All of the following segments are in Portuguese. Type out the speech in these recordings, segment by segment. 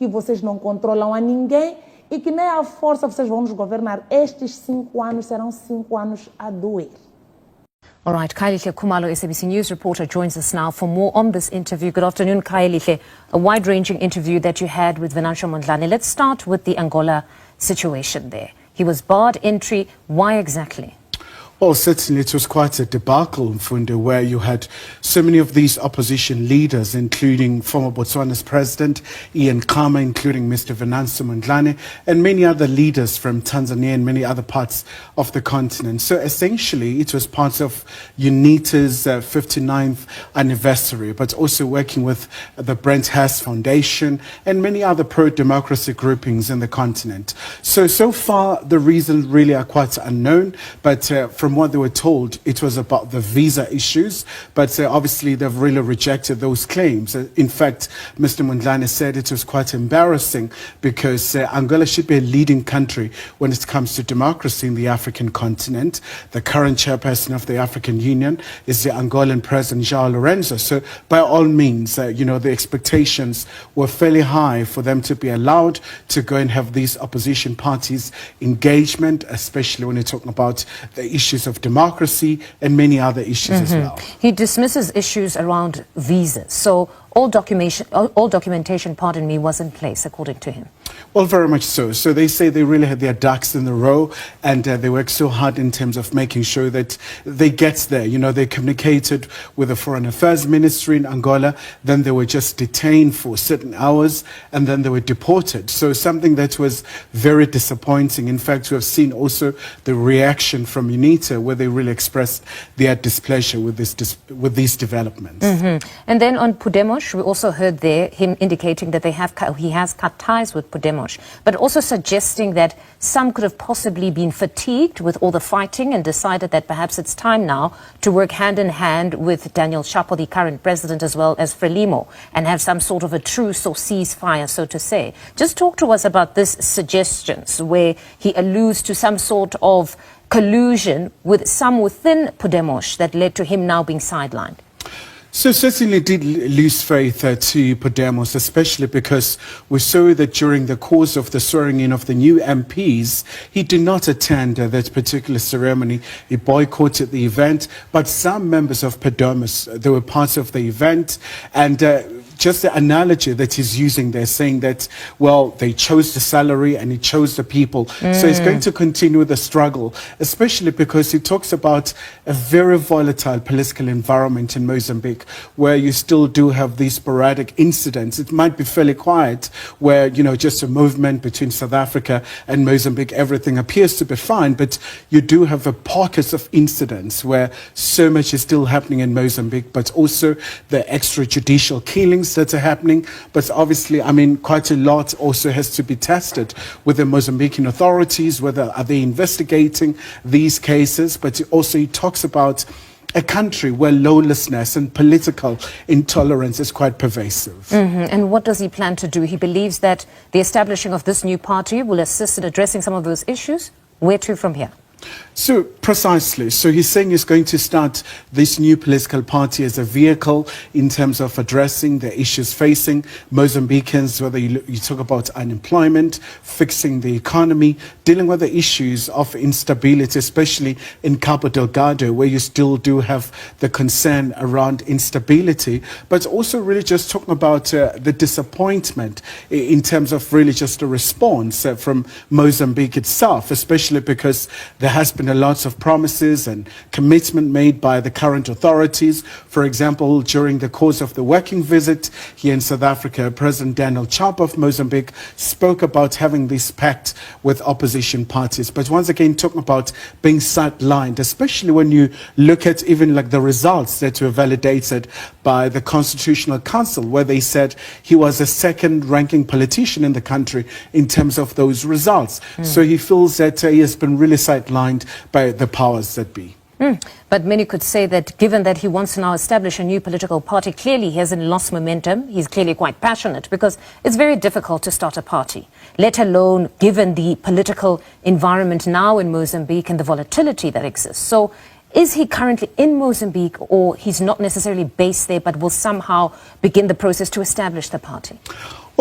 que vocês não controlam a ninguém e que nem a força vocês vão nos governar. Estes 5 anos serão 5 anos a doer. All right, Khayelihle Khumalo, SABC News reporter, joins us now for more on this interview. Good afternoon, Khayelihle. A wide-ranging interview that you had with Venancio Mondlane. Let's start with the Angola situation there. He was barred entry. Why exactly? Well, certainly it was quite a debacle, Mfundo, where you had so many of these opposition leaders, including former Botswana's president, Ian Khama, including Mr. Venancio Mondlane, and many other leaders from Tanzania and many other parts of the continent. So essentially, it was part of UNITA's 59th anniversary, but also working with the Brent Hess Foundation and many other pro-democracy groupings in the continent. So far, the reasons really are quite unknown, but from what they were told, it was about the visa issues, but obviously they've really rejected those claims. In fact, Mr. Mondlane said it was quite embarrassing because Angola should be a leading country when it comes to democracy in the African continent. The current chairperson of the African Union is the Angolan President, João Lourenço. So by all means, the expectations were fairly high for them to be allowed to go and have these opposition parties engagement, especially when you're talking about the issues of democracy and many other issues as well. He dismisses issues around visas. So all documentation, pardon me, was in place, according to him. Well, very much so. So they say they really had their ducks in the row, and they worked so hard in terms of making sure that they get there. They communicated with the Foreign Affairs Ministry in Angola, then they were just detained for certain hours, and then they were deported. So something that was very disappointing. In fact, we have seen also the reaction from UNITA, where they really expressed their displeasure with these developments. And then on Podemos, we also heard there him indicating that he has cut ties with Podemos, but also suggesting that some could have possibly been fatigued with all the fighting and decided that perhaps it's time now to work hand in hand with Daniel Chapo, the current president, as well as Frelimo, and have some sort of a truce or ceasefire, so to say. Just talk to us about this suggestions where he alludes to some sort of collusion with some within Podemos that led to him now being sidelined. So certainly did lose faith to Podemos, especially because we saw that during the course of the swearing in of the new MPs, he did not attend that particular ceremony. He boycotted the event, but some members of Podemos, they were part of the event, and just the analogy that he's using there, saying that, well, they chose the salary and he chose the people. So he's going to continue the struggle, especially because he talks about a very volatile political environment in Mozambique, where you still do have these sporadic incidents. It might be fairly quiet, where, just a movement between South Africa and Mozambique, everything appears to be fine, but you do have a pockets of incidents where so much is still happening in Mozambique, but also the extrajudicial killings that are happening. But obviously, quite a lot also has to be tested with the Mozambican authorities, whether are they investigating these cases. But also he talks about a country where lawlessness and political intolerance is quite pervasive. And what does he plan to do? He believes that the establishing of this new party will assist in addressing some of those issues. Where to from here? So precisely. So he's saying he's going to start this new political party as a vehicle in terms of addressing the issues facing Mozambicans, whether you talk about unemployment, fixing the economy, dealing with the issues of instability, especially in Cabo Delgado, where you still do have the concern around instability, but also really just talking about the disappointment in terms of really just a response from Mozambique itself, especially because there has been a lot of promises and commitment made by the current authorities. For example, during the course of the working visit here in South Africa, President Daniel Chapo of Mozambique spoke about having this pact with opposition parties. But once again, talking about being sidelined, especially when you look at even like the results that were validated by the Constitutional Council, where they said he was a second-ranking politician in the country in terms of those results. So he feels that he has been really sidelined by the powers that be. But many could say that given that he wants to now establish a new political party, clearly he hasn't lost momentum. He's clearly quite passionate, because it's very difficult to start a party, let alone given the political environment now in Mozambique and the volatility that exists. So is he currently in Mozambique, or he's not necessarily based there but will somehow begin the process to establish the party?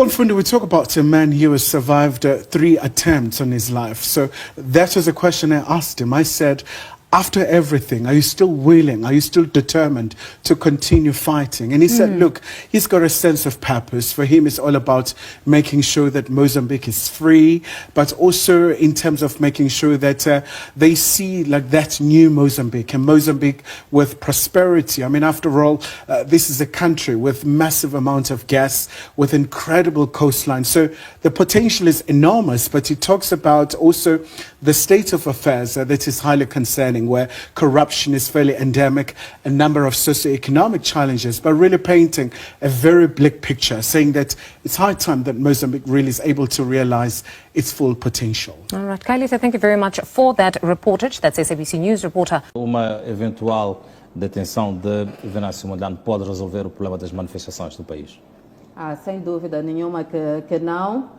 Well, Fundi, we talk about a man who has survived 3 attempts on his life. So that was a question I asked him. I said, after everything, are you still willing? Are you still determined to continue fighting? And he said, look, he's got a sense of purpose. For him, it's all about making sure that Mozambique is free, but also in terms of making sure that they see like that new Mozambique, and Mozambique with prosperity. I mean, after all, this is a country with massive amounts of gas, with incredible coastline. So the potential is enormous, but he talks about also the state of affairs that is highly concerning, where corruption is fairly endemic, a number of socioeconomic challenges, but really painting a very bleak picture, saying that it's high time that Mozambique really is able to realize its full potential. All right, Kailitha, thank you very much for that reportage. That's SABC News reporter. Uma eventual detenção de Venâncio Mondlane pode resolver o problema das manifestações do país? Sem dúvida nenhuma que não.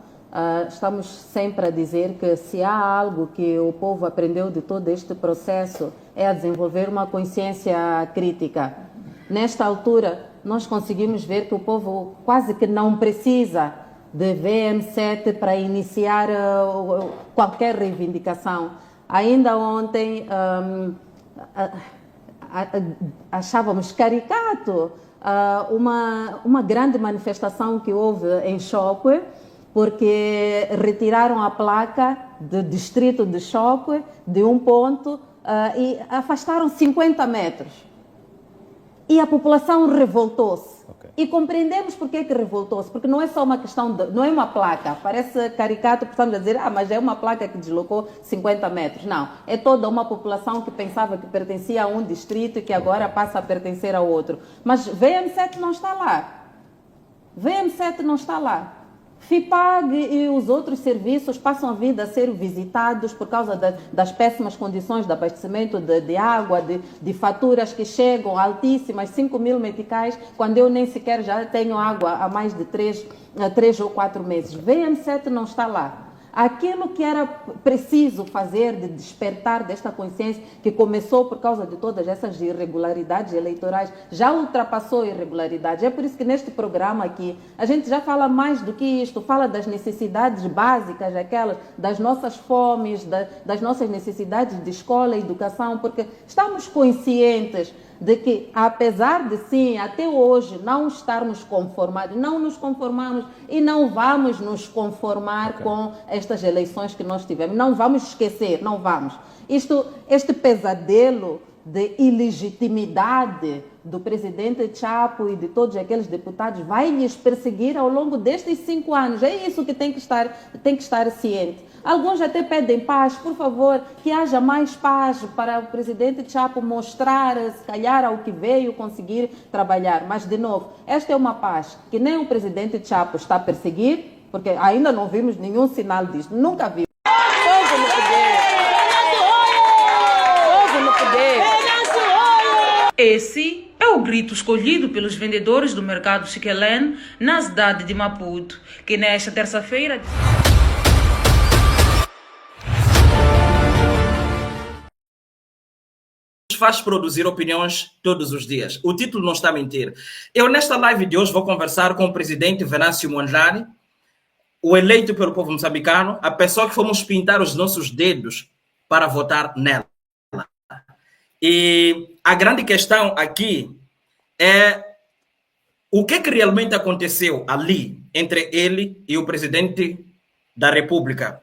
Estamos sempre a dizer que se há algo que o povo aprendeu de todo este processo é a desenvolver uma consciência crítica. Nesta altura, nós conseguimos ver que o povo quase que não precisa de VM7 para iniciar qualquer reivindicação. Ainda ontem achávamos caricato uma grande manifestação que houve em Choque, porque retiraram a placa do distrito de Choque de um ponto e afastaram 50 metros. E a população revoltou-se. Okay. E compreendemos porque que revoltou-se, porque não é só uma questão, não é uma placa, parece caricato, estamos a dizer, mas é uma placa que deslocou 50 metros. Não, é toda uma população que pensava que pertencia a um distrito e que agora passa a pertencer a outro. Mas VM7 não está lá. VM7 não está lá. FIPAG e os outros serviços passam a vida a ser visitados por causa das péssimas condições de abastecimento de água, de faturas que chegam altíssimas, 5.000 meticais, quando eu nem sequer já tenho água há mais de 3 ou 4 meses. VM7 não está lá. Aquilo que era preciso fazer de despertar desta consciência, que começou por causa de todas essas irregularidades eleitorais, já ultrapassou irregularidades. É por isso que neste programa aqui, a gente já fala mais do que isto, fala das necessidades básicas, aquelas das nossas fomes, das nossas necessidades de escola e educação, porque estamos conscientes de que, apesar de sim, até hoje, não estarmos conformados, não nos conformamos e não vamos nos conformar com estas eleições que nós tivemos. Não vamos esquecer, não vamos. Este pesadelo de ilegitimidade do presidente Chapo e de todos aqueles deputados vai lhes perseguir ao longo destes 5 anos. É isso que tem que estar ciente. Alguns até pedem paz, por favor, que haja mais paz para o presidente Chapo mostrar, se calhar, ao que veio conseguir trabalhar. Mas, de novo, esta é uma paz que nem o presidente Chapo está a perseguir, porque ainda não vimos nenhum sinal disto, nunca vimos. Fogo no poder! Fogo no poder! Esse é o grito escolhido pelos vendedores do mercado Chiquelene na cidade de Maputo, que nesta terça-feira faz produzir opiniões todos os dias. O título não está a mentir. Eu, nesta live de hoje, vou conversar com o presidente Venâncio Mondlane, o eleito pelo povo moçambicano, a pessoa que fomos pintar os nossos dedos para votar nela. E a grande questão aqui é o que realmente aconteceu ali entre ele e o presidente da República,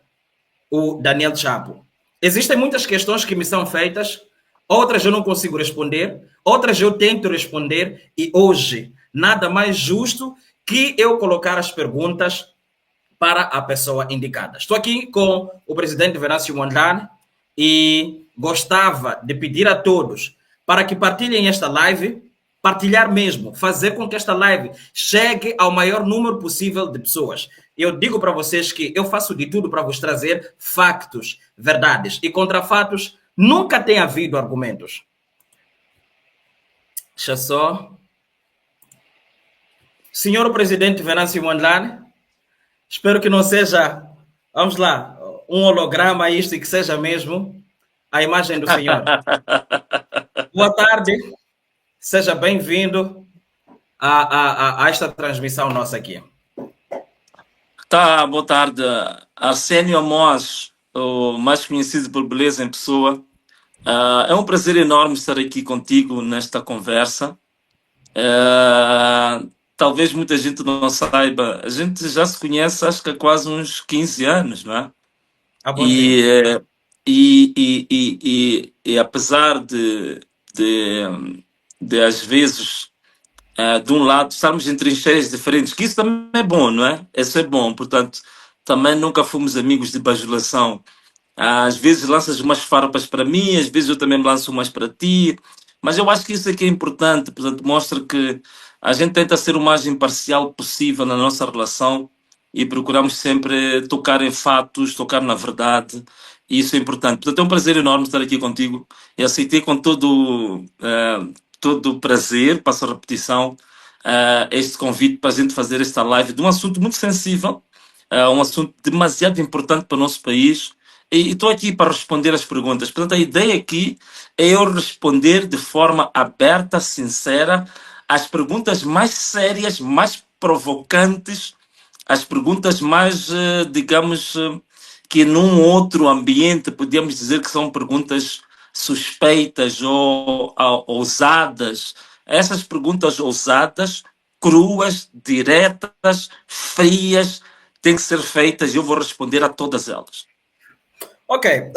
o Daniel Chapo. Existem muitas questões que me são feitas, outras eu não consigo responder, outras eu tento responder, e hoje nada mais justo que eu colocar as perguntas para a pessoa indicada. Estou aqui com o presidente Venâncio Mondlane e gostava de pedir a todos para que partilhem esta live, partilhar mesmo, fazer com que esta live chegue ao maior número possível de pessoas. Eu digo para vocês que eu faço de tudo para vos trazer factos, verdades, e contra fatos nunca tem havido argumentos. Deixa só. Senhor presidente Venâncio Mondlane, espero que não seja, vamos lá, um holograma isto e que seja mesmo a imagem do senhor. Boa tarde, seja bem-vindo a esta transmissão nossa aqui. Tá, boa tarde. Arsénio Amós, o mais conhecido por Beleza em Pessoa. É um prazer enorme estar aqui contigo nesta conversa. Talvez muita gente não saiba, a gente já se conhece acho que há quase uns 15 anos, não é? Há bom tempo. E apesar de às vezes, de um lado, estarmos em trincheiras diferentes, que isso também é bom, não é? Isso é bom, portanto, também nunca fomos amigos de bajulação. Às vezes lanças umas farpas para mim, às vezes eu também me lanço umas para ti, mas eu acho que isso aqui é importante, portanto, mostra que a gente tenta ser o mais imparcial possível na nossa relação e procuramos sempre tocar em fatos, tocar na verdade, e isso é importante. Portanto, é um prazer enorme estar aqui contigo e aceitei com todo o prazer, passo a repetição, este convite para a gente fazer esta live de um assunto muito sensível, um assunto demasiado importante para o nosso país. E estou aqui para responder as perguntas. Portanto, a ideia aqui é eu responder de forma aberta, sincera, às perguntas mais sérias, mais provocantes, as perguntas mais, digamos, que num outro ambiente podíamos dizer que são perguntas suspeitas ou ousadas. Essas perguntas ousadas, cruas, diretas, frias, têm que ser feitas e eu vou responder a todas elas. Ok,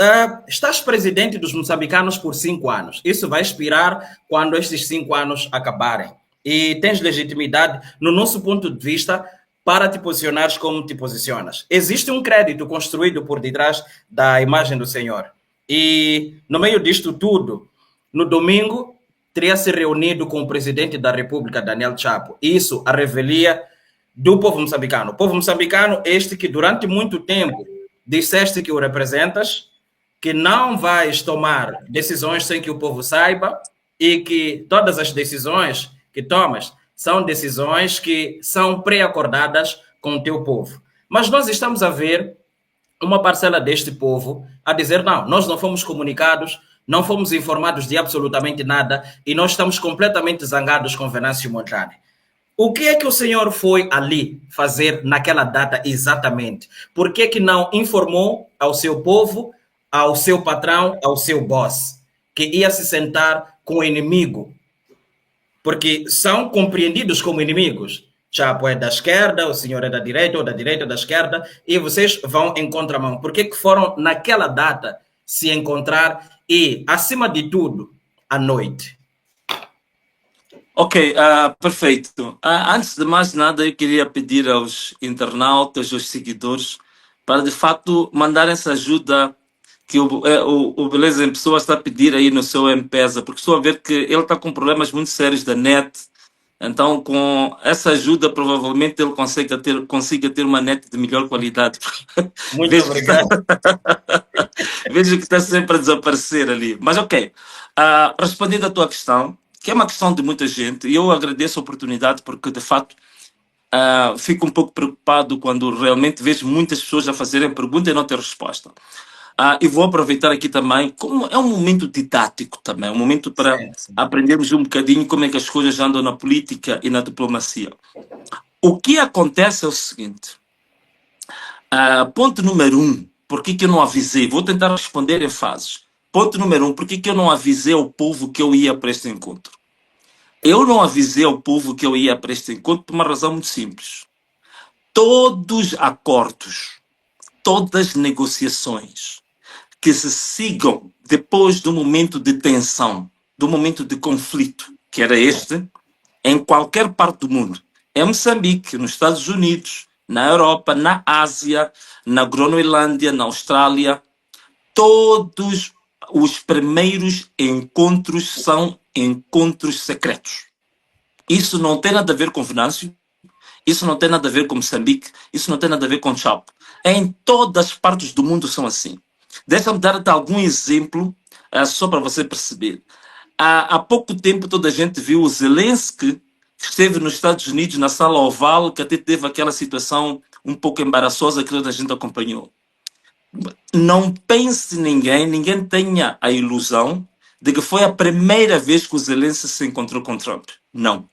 estás presidente dos moçambicanos por 5 anos. Isso vai expirar quando estes 5 anos acabarem. E tens legitimidade, no nosso ponto de vista, para te posicionares como te posicionas. Existe um crédito construído por detrás da imagem do Senhor. E no meio disto tudo, no domingo, teria se reunido com o presidente da República, Daniel Chapo. Isso a revelia do povo moçambicano. O povo moçambicano, este que durante muito tempo disseste que o representas, que não vais tomar decisões sem que o povo saiba e que todas as decisões que tomas são decisões que são pré-acordadas com o teu povo. Mas nós estamos a ver uma parcela deste povo a dizer não, nós não fomos comunicados, não fomos informados de absolutamente nada e nós estamos completamente zangados com Venâncio Mondlane. O que é que o senhor foi ali fazer naquela data exatamente? Por que que não informou ao seu povo, ao seu patrão, ao seu boss, que ia se sentar com o inimigo? Porque são compreendidos como inimigos. Chapo é da esquerda, o senhor é da direita, ou da direita ou da esquerda, e vocês vão em contramão. Por que que foram naquela data se encontrar e, acima de tudo, à noite? Ok, perfeito. Antes de mais nada, eu queria pedir aos internautas, aos seguidores, para de fato mandar essa ajuda que o Beleza em Pessoa está a pedir aí no seu M-Pesa, porque estou a ver que ele está com problemas muito sérios da net. Então, com essa ajuda, provavelmente ele consiga ter uma net de melhor qualidade. Muito obrigado. Vejo que está sempre a desaparecer ali. Mas ok, respondendo à tua questão, que é uma questão de muita gente, e eu agradeço a oportunidade porque, de fato, fico um pouco preocupado quando realmente vejo muitas pessoas a fazerem pergunta e não ter resposta. E vou aproveitar aqui também, como é um momento didático também, um momento para aprendermos um bocadinho como é que as coisas andam na política e na diplomacia. O que acontece é o seguinte, ponto número 1, por que eu não avisei? Vou tentar responder em fases. Ponto número 1, por que eu não avisei ao povo que eu ia para este encontro? Eu não avisei ao povo que eu ia para este encontro por uma razão muito simples. Todos acordos, todas negociações que se sigam depois do momento de tensão, do momento de conflito, que era este, em qualquer parte do mundo, em Moçambique, nos Estados Unidos, na Europa, na Ásia, na Groenlândia, na Austrália, todos os primeiros encontros são encontros secretos. Isso não tem nada a ver com Venâncio, isso não tem nada a ver com Moçambique, isso não tem nada a ver com Chapo. Em todas as partes do mundo são assim. Deixa-me dar-te algum exemplo, só para você perceber. Há pouco tempo toda a gente viu o Zelensky, que esteve nos Estados Unidos, na sala oval, que até teve aquela situação um pouco embaraçosa que toda a gente acompanhou. Não pense ninguém tenha a ilusão de que foi a primeira vez que o Zelensky se encontrou com Trump. Não.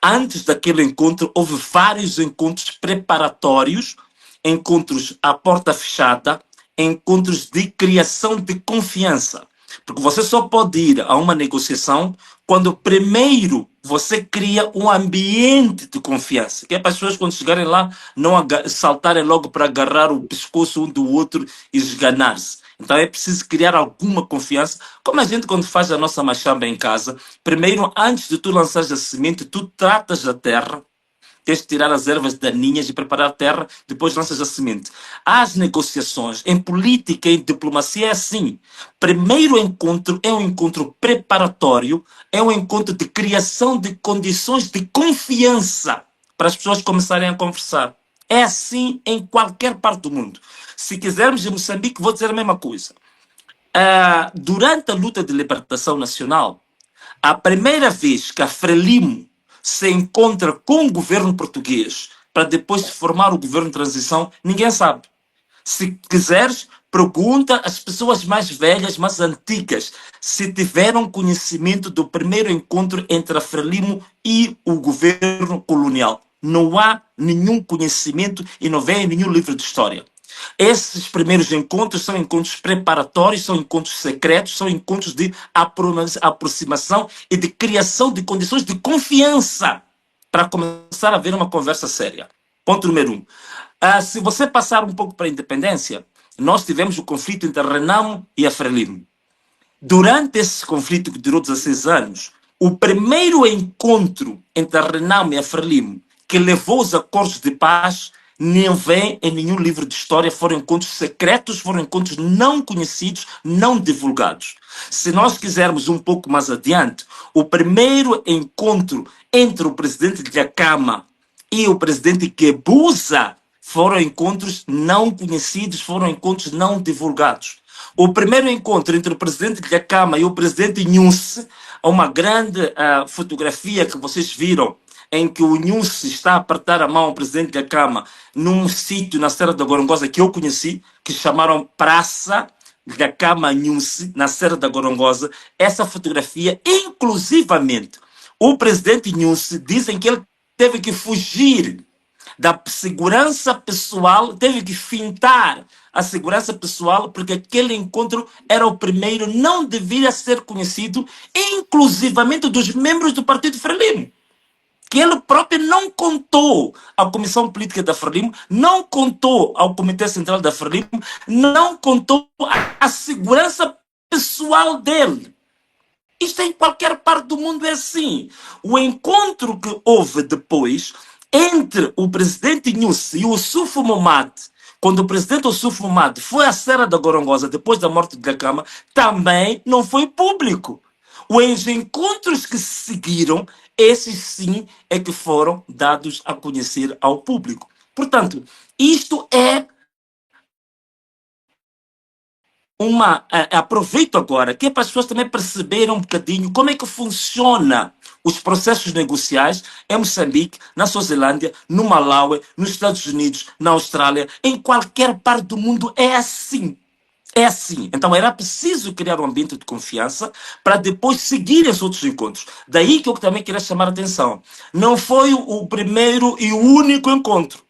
Antes daquele encontro, houve vários encontros preparatórios encontros à porta fechada, encontros de criação de confiança. Porque você só pode ir a uma negociação quando primeiro você cria um ambiente de confiança. Que é para as pessoas, quando chegarem lá, não saltarem logo para agarrar o pescoço um do outro e esganar-se. Então é preciso criar alguma confiança. Como a gente, quando faz a nossa machamba em casa, primeiro, antes de tu lançares a semente, tu tratas da terra. Tens de tirar as ervas daninhas e preparar a terra, depois lanças a semente. As negociações, em política e em diplomacia é assim. Primeiro encontro é um encontro preparatório, é um encontro de criação de condições de confiança para as pessoas começarem a conversar. É assim em qualquer parte do mundo. Se quisermos em Moçambique, vou dizer a mesma coisa. Durante a luta de libertação nacional, a primeira vez que a Frelimo se encontra com o governo português para depois se formar o governo de transição, ninguém sabe. Se quiseres, pergunta às pessoas mais velhas, mais antigas, se tiveram conhecimento do primeiro encontro entre a Frelimo e o governo colonial. Não há nenhum conhecimento e não vem em nenhum livro de história. Esses primeiros encontros são encontros preparatórios, são encontros secretos, são encontros de aproximação e de criação de condições de confiança para começar a haver uma conversa séria. Ponto número 1. Se você passar um pouco para a independência, nós tivemos o conflito entre a Renamo e a Frelimo. Durante esse conflito que durou 16 anos, o primeiro encontro entre a Renamo e a Frelimo que levou os acordos de paz nem vem em nenhum livro de história, foram encontros secretos, foram encontros não conhecidos, não divulgados. Se nós quisermos um pouco mais adiante, o primeiro encontro entre o presidente Dhlakama e o presidente Guebuza foram encontros não conhecidos, foram encontros não divulgados. O primeiro encontro entre o presidente Dhlakama e o presidente Nyusi, há uma grande fotografia que vocês viram, em que o Nyusi está a apertar a mão ao presidente da Câmara num sítio na Serra da Gorongosa que eu conheci, que chamaram Praça da Câmara Nyusi, na Serra da Gorongosa. Essa fotografia, inclusivamente, o presidente Nyusi, dizem que ele teve que fugir da segurança pessoal, teve que fintar a segurança pessoal, porque aquele encontro era o primeiro, não deveria ser conhecido, inclusivamente dos membros do Partido Frelimo. Que ele próprio não contou à Comissão Política da Frelimo, não contou ao Comitê Central da Frelimo, não contou à segurança pessoal dele. Isto em qualquer parte do mundo é assim. O encontro que houve depois entre o presidente Nyusi e o Ossufo Momad, quando o presidente Ossufo Momad foi à Serra da Gorongosa depois da morte de Dhlakama, também não foi público. Os encontros que se seguiram, esses sim é que foram dados a conhecer ao público. Portanto, isto é aproveito agora que é para as pessoas também perceberem um bocadinho como é que funciona os processos negociais em Moçambique, na Suazilândia, no Malawi, nos Estados Unidos, na Austrália, em qualquer parte do mundo é assim. É assim. Então era preciso criar um ambiente de confiança para depois seguir esses outros encontros. Daí que eu também queria chamar a atenção. Não foi o primeiro e o único encontro.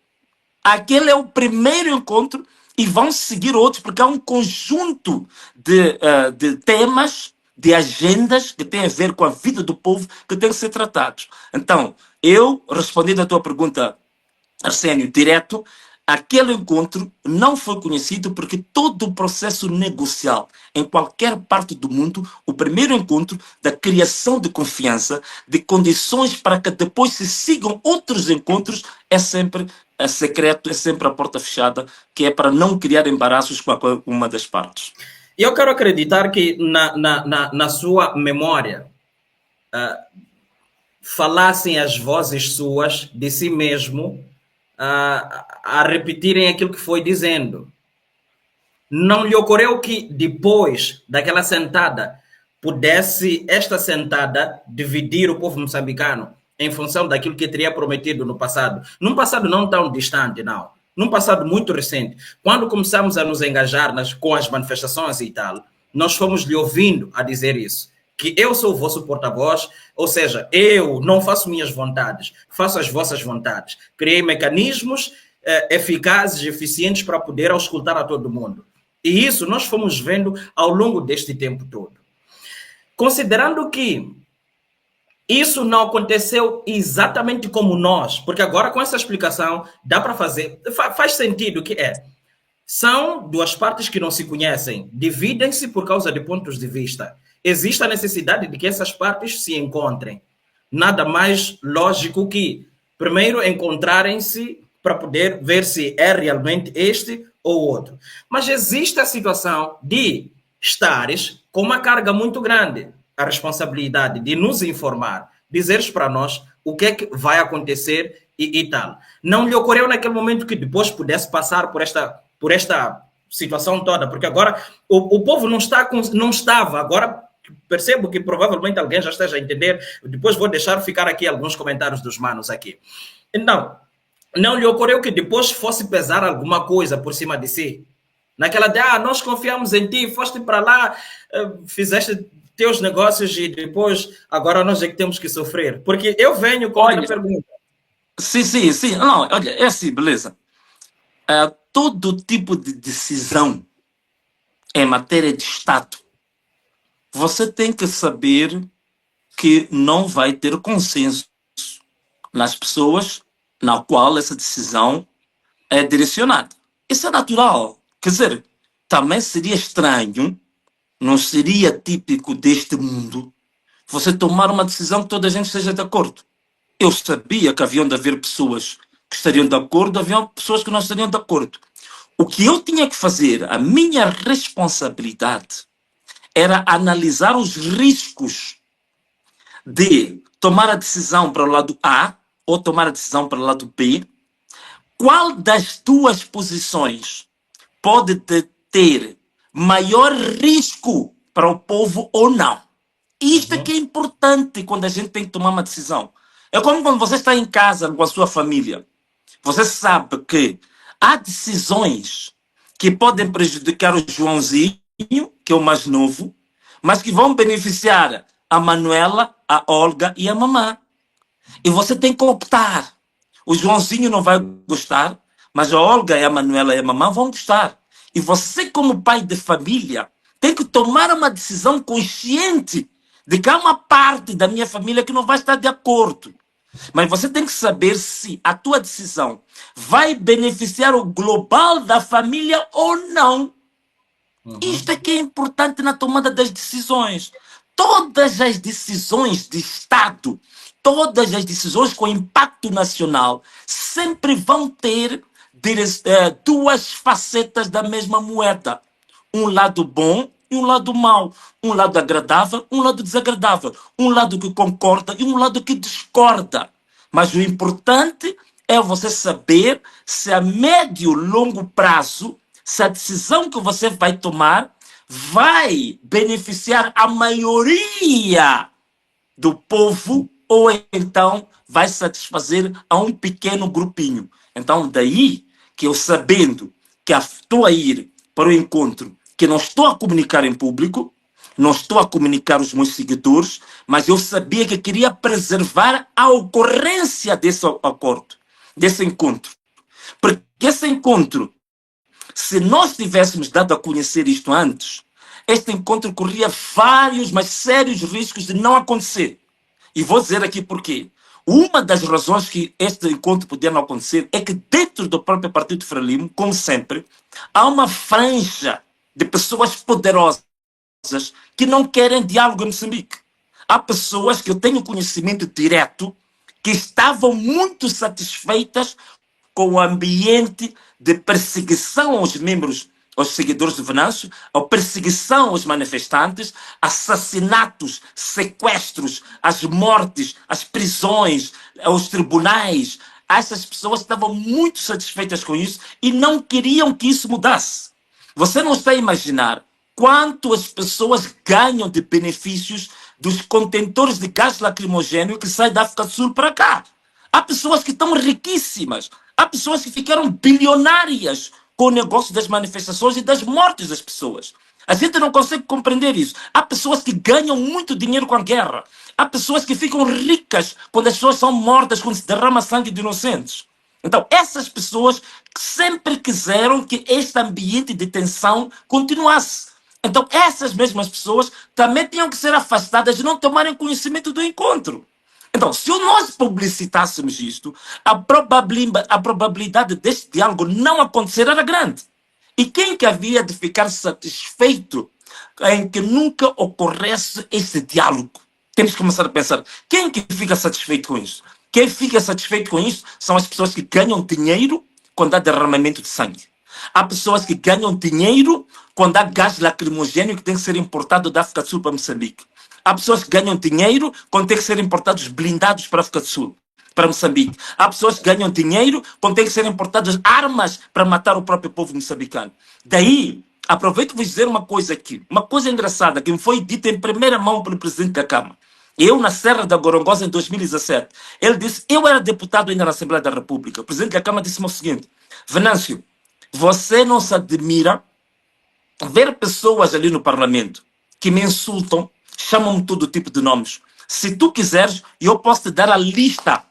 Aquele é o primeiro encontro e vão seguir outros, porque há um conjunto de temas, de agendas que têm a ver com a vida do povo que têm que ser tratados. Então, eu, respondendo à tua pergunta, Arsénio, direto, aquele encontro não foi conhecido porque todo o processo negocial em qualquer parte do mundo, o primeiro encontro da criação de confiança, de condições para que depois se sigam outros encontros, é sempre secreto, é sempre a porta fechada, que é para não criar embaraços com uma das partes. Eu quero acreditar que na sua memória falassem as vozes suas de si mesmo a repetirem aquilo que foi dizendo. Não lhe ocorreu que depois daquela sentada pudesse esta sentada dividir o povo moçambicano em função daquilo que teria prometido no passado? Num passado não tão distante, não. Num passado muito recente. Quando começamos a nos engajar com as manifestações e tal, nós fomos lhe ouvindo a dizer isso. Que eu sou o vosso porta-voz, ou seja, eu não faço minhas vontades, faço as vossas vontades. Criei mecanismos eficazes e eficientes para poder auscultar a todo mundo. E isso nós fomos vendo ao longo deste tempo todo. Considerando que isso não aconteceu exatamente como nós, porque agora com essa explicação dá para fazer, faz sentido que são duas partes que não se conhecem, dividem-se por causa de pontos de vista. Existe a necessidade de que essas partes se encontrem. Nada mais lógico que, primeiro, encontrarem-se para poder ver se é realmente este ou outro. Mas existe a situação de estares com uma carga muito grande, a responsabilidade de nos informar, dizeres para nós o que é que vai acontecer e tal. Não lhe ocorreu naquele momento que depois pudesse passar por esta situação toda, porque agora o povo não estava, agora percebo que provavelmente alguém já esteja a entender, depois vou deixar ficar aqui alguns comentários dos manos aqui. Então, não lhe ocorreu que depois fosse pesar alguma coisa por cima de si? Naquela de, nós confiamos em ti, foste para lá, fizeste teus negócios e depois, agora nós é que temos que sofrer. Porque eu venho com uma pergunta. Sim. Não, olha, é assim, beleza. Todo tipo de decisão em matéria de Estado, você tem que saber que não vai ter consenso nas pessoas na qual essa decisão é direcionada. Isso é natural. Quer dizer, também seria estranho, não seria típico deste mundo, você tomar uma decisão que toda a gente esteja de acordo. Eu sabia que haviam de haver pessoas que estariam de acordo, haviam pessoas que não estariam de acordo. O que eu tinha que fazer, a minha responsabilidade, era analisar os riscos de tomar a decisão para o lado A ou tomar a decisão para o lado B. Qual das duas posições pode ter maior risco para o povo ou não? Isto é que é importante quando a gente tem que tomar uma decisão. É como quando você está em casa com a sua família. Você sabe que há decisões que podem prejudicar o Joãozinho, que é o mais novo, mas que vão beneficiar a Manuela, a Olga e a mamã. E você tem que optar. O Joãozinho não vai gostar, mas a Olga e a Manuela e a mamã vão gostar. E você, como pai de família, tem que tomar uma decisão consciente de que há uma parte da minha família que não vai estar de acordo. Mas você tem que saber se a tua decisão vai beneficiar o global da família ou não. Isto é que é importante na tomada das decisões. Todas as decisões de Estado, todas as decisões com impacto nacional, sempre vão ter duas facetas da mesma moeda. Um lado bom e um lado mau. Um lado agradável, um lado desagradável. Um lado que concorda e um lado que discorda. Mas o importante é você saber se a médio e longo prazo, se a decisão que você vai tomar vai beneficiar a maioria do povo ou então vai satisfazer a um pequeno grupinho. Então, daí que eu, sabendo que estou a ir para o encontro, que não estou a comunicar em público, não estou a comunicar aos meus seguidores, mas eu sabia que queria preservar a ocorrência desse acordo, desse encontro. Porque esse encontro, se nós tivéssemos dado a conhecer isto antes, este encontro corria vários, mas sérios riscos de não acontecer. E vou dizer aqui porquê. Uma das razões que este encontro podia não acontecer é que dentro do próprio Partido Frelimo, como sempre, há uma franja de pessoas poderosas que não querem diálogo em Moçambique. Há pessoas que eu tenho conhecimento direto que estavam muito satisfeitas com o ambiente de perseguição aos membros, aos seguidores de Venâncio, a perseguição aos manifestantes, assassinatos, sequestros, as mortes, as prisões, os tribunais. Essas pessoas estavam muito satisfeitas com isso e não queriam que isso mudasse. Você não está a imaginar quanto as pessoas ganham de benefícios dos contentores de gás lacrimogêneo que saem da África do Sul para cá. Há pessoas que estão riquíssimas. Há pessoas que ficaram bilionárias com o negócio das manifestações e das mortes das pessoas. A gente não consegue compreender isso. Há pessoas que ganham muito dinheiro com a guerra. Há pessoas que ficam ricas quando as pessoas são mortas, quando se derrama sangue de inocentes. Então, essas pessoas sempre quiseram que este ambiente de tensão continuasse. Então, essas mesmas pessoas também tinham que ser afastadas e não tomarem conhecimento do encontro. Então, se nós publicitássemos isto, a probabilidade deste diálogo não acontecer era grande. E quem que havia de ficar satisfeito em que nunca ocorresse esse diálogo? Temos que começar a pensar, quem que fica satisfeito com isso? Quem fica satisfeito com isso são as pessoas que ganham dinheiro quando há derramamento de sangue. Há pessoas que ganham dinheiro quando há gás lacrimogêneo que tem que ser importado da África do Sul para Moçambique. Há pessoas que ganham dinheiro quando tem que ser importados blindados para a África do Sul, para Moçambique. Há pessoas que ganham dinheiro quando tem que ser importadas armas para matar o próprio povo moçambicano. Daí, aproveito-vos dizer uma coisa aqui, uma coisa engraçada que me foi dita em primeira mão pelo presidente da Câmara. Eu, na Serra da Gorongosa, em 2017, ele disse, eu era deputado ainda na Assembleia da República. O presidente da Câmara disse-me o seguinte, Venâncio, você não se admira ver pessoas ali no Parlamento que me insultam, chamam-me todo tipo de nomes. Se tu quiseres, eu posso te dar a lista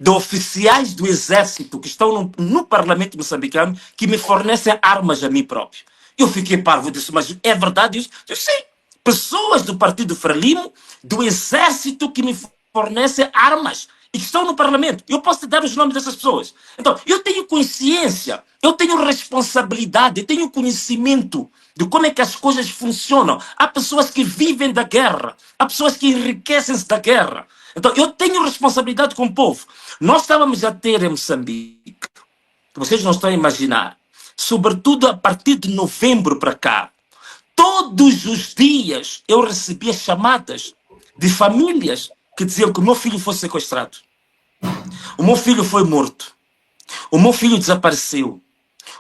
de oficiais do Exército que estão no Parlamento moçambicano que me fornecem armas a mim próprio. Eu fiquei parvo, disse, mas é verdade isso? Eu disse, sim. Pessoas do Partido Frelimo, do Exército que me fornecem armas e que estão no Parlamento. Eu posso te dar os nomes dessas pessoas. Então, eu tenho consciência, eu tenho responsabilidade, eu tenho conhecimento de como é que as coisas funcionam. Há pessoas que vivem da guerra, há pessoas que enriquecem-se da guerra. Então, eu tenho responsabilidade com o povo. Nós estávamos a ter em Moçambique, que vocês não estão a imaginar, sobretudo a partir de novembro para cá, todos os dias eu recebia chamadas de famílias que diziam que o meu filho foi sequestrado. O meu filho foi morto. O meu filho desapareceu.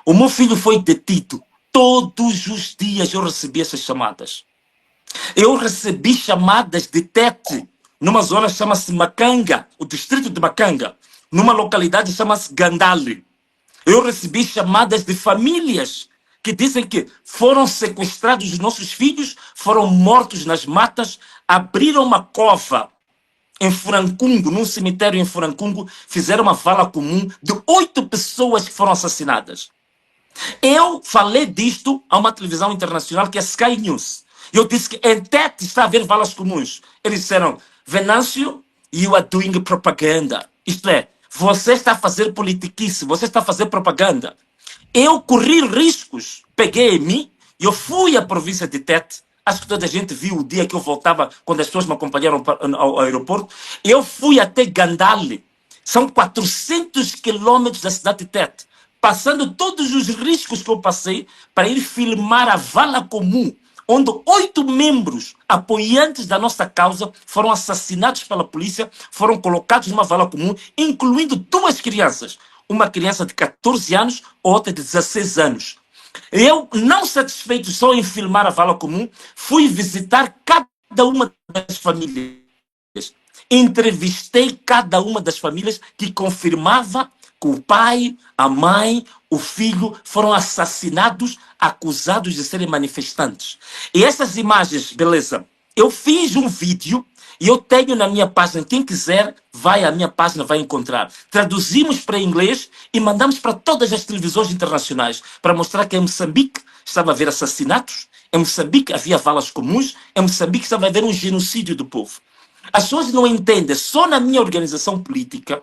O meu filho foi detido. Todos os dias eu recebia essas chamadas. Eu recebi chamadas de Tete, numa zona que chama-se Macanga, o distrito de Macanga, numa localidade que chama-se Gandale. Eu recebi chamadas de famílias que dizem que foram sequestrados os nossos filhos, foram mortos nas matas, abriram uma cova em Furancungo, num cemitério em Furancungo, fizeram uma vala comum de 8 pessoas que foram assassinadas. Eu falei disto a uma televisão internacional que é Sky News. Eu disse que em Tete está a haver valas comuns. Eles disseram, Venâncio, you are doing propaganda. Isto é, você está a fazer politiquice, você está a fazer propaganda. Eu corri riscos, peguei em mim, eu fui à província de Tete, acho que toda a gente viu o dia que eu voltava, quando as pessoas me acompanharam ao aeroporto, eu fui até Gandale, são 400 quilômetros da cidade de Tete, passando todos os riscos que eu passei para ir filmar a vala comum, onde 8 membros apoiantes da nossa causa foram assassinados pela polícia, foram colocados numa vala comum, incluindo 2 crianças. Uma criança de 14 anos, outra de 16 anos. Eu, não satisfeito só em filmar a vala comum, fui visitar cada uma das famílias. Entrevistei cada uma das famílias que confirmava que o pai, a mãe, o filho foram assassinados, acusados de serem manifestantes. E essas imagens, beleza, eu fiz um vídeo e eu tenho na minha página, quem quiser, vai à minha página, vai encontrar. Traduzimos para inglês e mandamos para todas as televisões internacionais para mostrar que em Moçambique estava a haver assassinatos, em Moçambique havia valas comuns, em Moçambique estava a haver um genocídio do povo. As pessoas não entendem, só na minha organização política,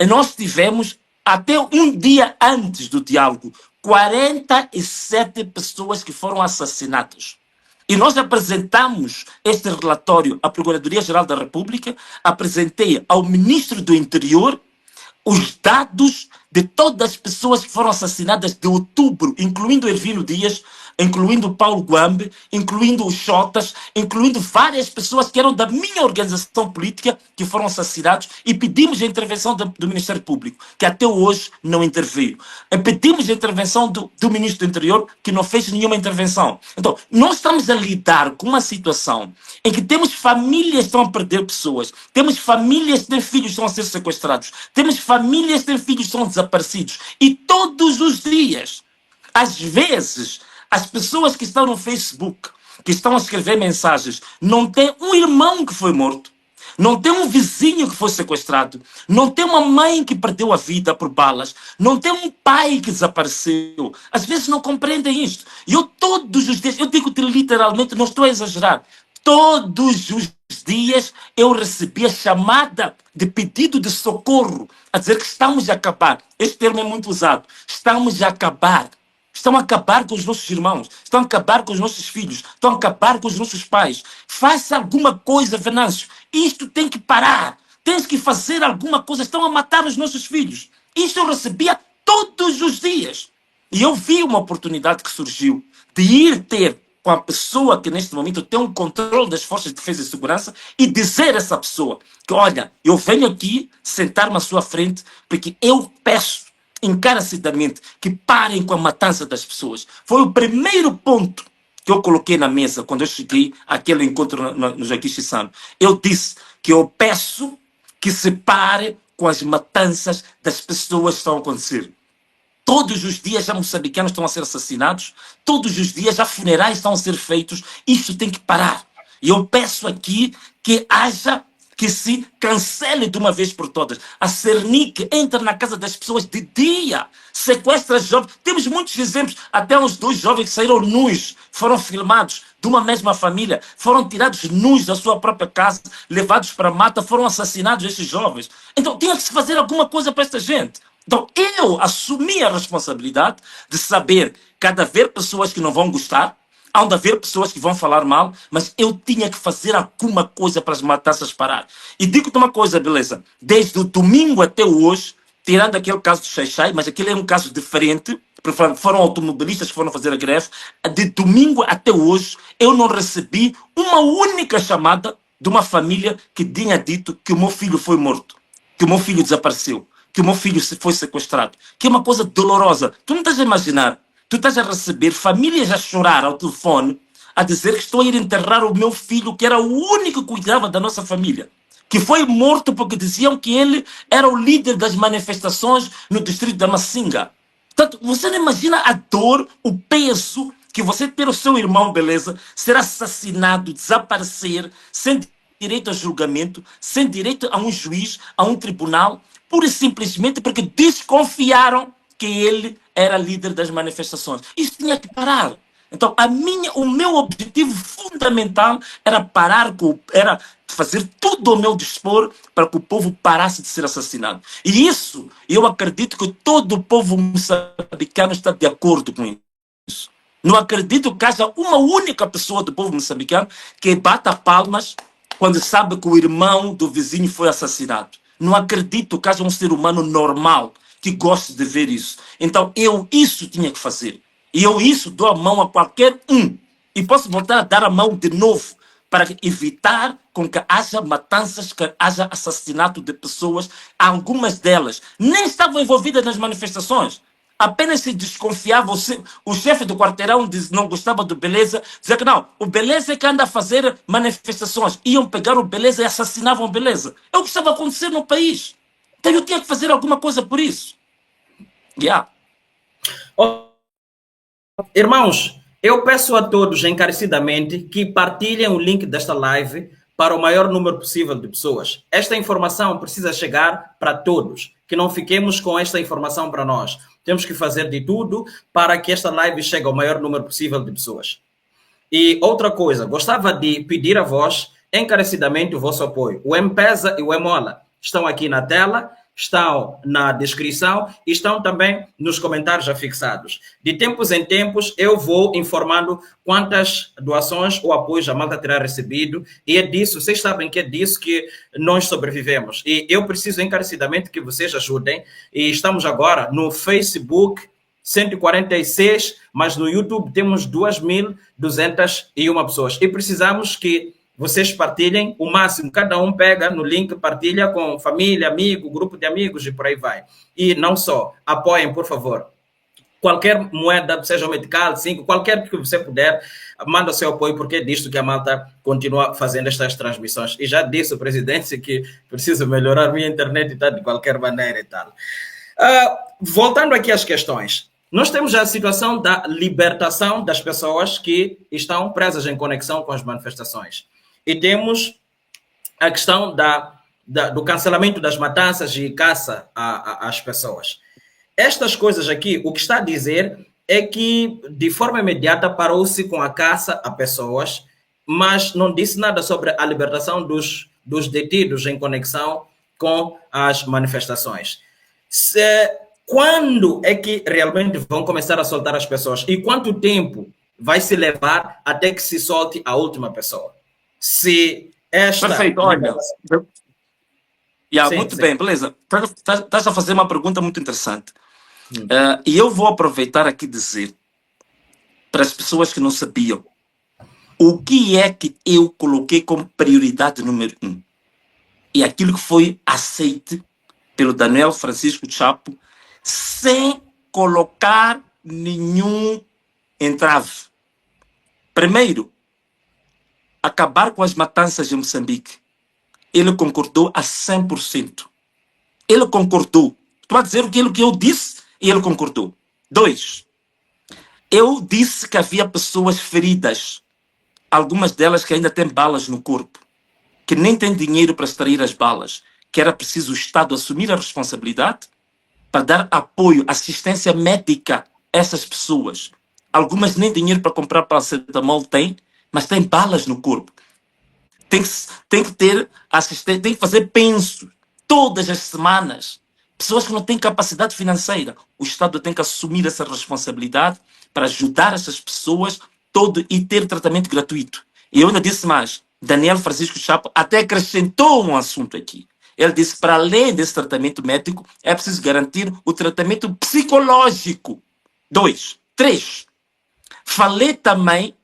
nós tivemos, até um dia antes do diálogo, 47 pessoas que foram assassinadas. E nós apresentamos este relatório à Procuradoria-Geral da República, apresentei ao Ministro do Interior os dados de todas as pessoas que foram assassinadas de outubro, incluindo Ervino Dias, incluindo Paulo Guambe, incluindo os Xotas, incluindo várias pessoas que eram da minha organização política que foram assassinados, e pedimos a intervenção do Ministério Público, que até hoje não interveio. E pedimos a intervenção do Ministro do Interior, que não fez nenhuma intervenção. Então, nós estamos a lidar com uma situação em que temos famílias que estão a perder pessoas, temos famílias que têm filhos que estão a ser sequestrados, temos famílias que têm filhos que estão desaparecidos, e todos os dias, às vezes, as pessoas que estão no Facebook, que estão a escrever mensagens, não têm um irmão que foi morto, não tem um vizinho que foi sequestrado, não tem uma mãe que perdeu a vida por balas, não tem um pai que desapareceu. Às vezes não compreendem isto. E eu todos os dias, eu digo-te literalmente, não estou a exagerar, todos os dias eu recebia chamada de pedido de socorro, a dizer que estamos a acabar. Este termo é muito usado. Estamos a acabar. Estão a acabar com os nossos irmãos, estão a acabar com os nossos filhos, estão a acabar com os nossos pais. Faça alguma coisa, Venâncio. Isto tem que parar. Tens que fazer alguma coisa. Estão a matar os nossos filhos. Isto eu recebia todos os dias. E eu vi uma oportunidade que surgiu de ir ter com a pessoa que neste momento tem um controle das forças de defesa e segurança e dizer a essa pessoa que, olha, eu venho aqui sentar-me à sua frente porque eu peço encarecidamente que parem com a matança das pessoas. Foi o primeiro ponto que eu coloquei na mesa quando eu cheguei àquele encontro no Joaquim Chissano. Eu disse que eu peço que se pare com as matanças das pessoas que estão a acontecer. Todos os dias já moçambicanos estão a ser assassinados, todos os dias já funerais estão a ser feitos. Isto tem que parar. E eu peço aqui que se cancele de uma vez por todas. A Cernic entra na casa das pessoas de dia, sequestra jovens. Temos muitos exemplos, até uns 2 jovens que saíram nus, foram filmados de uma mesma família, foram tirados nus da sua própria casa, levados para a mata, foram assassinados esses jovens. Então tinha que se fazer alguma coisa para esta gente. Então eu assumi a responsabilidade de saber que há de haver pessoas que não vão gostar, há de haver pessoas que vão falar mal, mas eu tinha que fazer alguma coisa para as matanças parar. E digo-te uma coisa, beleza? Desde o domingo até hoje, tirando aquele caso do Xai-Xai, mas aquele é um caso diferente, porque foram automobilistas que foram fazer a greve, de domingo até hoje, eu não recebi uma única chamada de uma família que tinha dito que o meu filho foi morto, que o meu filho desapareceu, que o meu filho foi sequestrado, que é uma coisa dolorosa. Tu não estás a imaginar. Tu estás a receber famílias a chorar ao telefone, a dizer que estou a ir enterrar o meu filho, que era o único que cuidava da nossa família, que foi morto porque diziam que ele era o líder das manifestações no distrito da Massinga. Portanto, você não imagina a dor, o peso que você ter o seu irmão, beleza, ser assassinado, desaparecer, sem direito a julgamento, sem direito a um juiz, a um tribunal, pura e simplesmente porque desconfiaram que ele era líder das manifestações. Isso tinha que parar. Então, o meu objetivo fundamental era era fazer tudo ao meu dispor para que o povo parasse de ser assassinado. E isso, eu acredito que todo o povo moçambicano está de acordo com isso. Não acredito que haja uma única pessoa do povo moçambicano que bata palmas quando sabe que o irmão do vizinho foi assassinado. Não acredito que haja um ser humano normal que goste de ver isso. Então, isso tinha que fazer. E eu isso dou a mão a qualquer um. E posso voltar a dar a mão de novo para evitar com que haja matanças, que haja assassinato de pessoas. Algumas delas nem estavam envolvidas nas manifestações. Apenas se desconfiava. O chefe do quarteirão não gostava do Beleza. Dizia que não, o Beleza é que anda a fazer manifestações. Iam pegar o Beleza e assassinavam o Beleza. É o que estava a acontecer no país. Então eu tinha que fazer alguma coisa por isso. Irmãos, eu peço a todos encarecidamente que partilhem o link desta live para o maior número possível de pessoas. Esta informação precisa chegar para todos, que não fiquemos com esta informação para nós. Temos que fazer de tudo para que esta live chegue ao maior número possível de pessoas. E outra coisa, gostava de pedir a vós encarecidamente o vosso apoio. O M-Pesa e o Emola estão aqui na tela, estão na descrição e estão também nos comentários já fixados. De tempos em tempos, eu vou informando quantas doações ou apoios a Malta terá recebido, e é disso, vocês sabem que é disso que nós sobrevivemos. E eu preciso encarecidamente que vocês ajudem, e estamos agora no Facebook, 146, mas no YouTube temos 2.201 pessoas. E precisamos que vocês partilhem o máximo, cada um pega no link, partilha com família, amigo, grupo de amigos e por aí vai. E não só, apoiem, por favor. Qualquer moeda, seja o Medical, 5, qualquer que você puder, manda o seu apoio, porque é disto que a Malta continua fazendo estas transmissões. E já disse o presidente que preciso melhorar minha internet e tal, de qualquer maneira e tal. Voltando aqui às questões. Nós temos a situação da libertação das pessoas que estão presas em conexão com as manifestações. E temos a questão do cancelamento das matanças e caça às pessoas. Estas coisas aqui, o que está a dizer é que, de forma imediata, parou-se com a caça a pessoas, mas não disse nada sobre a libertação dos detidos em conexão com as manifestações. Quando é que realmente vão começar a soltar as pessoas? E quanto tempo vai se levar até que se solte a última pessoa? Se esta... Perfeito, olha... Sim, muito sim. bem, beleza. Estás a fazer uma pergunta muito interessante. E eu vou aproveitar aqui e dizer para as pessoas que não sabiam o que é que eu coloquei como prioridade número 1. E aquilo que foi aceito pelo Daniel Francisco Chapo sem colocar nenhum entrave. Primeiro, acabar com as matanças em Moçambique. Ele concordou a 100%. Ele concordou. Estou a dizer aquilo que eu disse e ele concordou. 2. Eu disse que havia pessoas feridas, algumas delas que ainda têm balas no corpo, que nem têm dinheiro para extrair as balas, que era preciso o Estado assumir a responsabilidade para dar apoio, assistência médica a essas pessoas. Algumas nem dinheiro para comprar paracetamol têm, mas têm balas no corpo. Tem que ter assistência, tem que fazer penso todas as semanas. Pessoas que não têm capacidade financeira. O Estado tem que assumir essa responsabilidade para ajudar essas pessoas e ter tratamento gratuito. E eu ainda disse mais. Daniel Francisco Chapo até acrescentou um assunto aqui. Ele disse que para além desse tratamento médico, é preciso garantir o tratamento psicológico. 2. 3. Falei também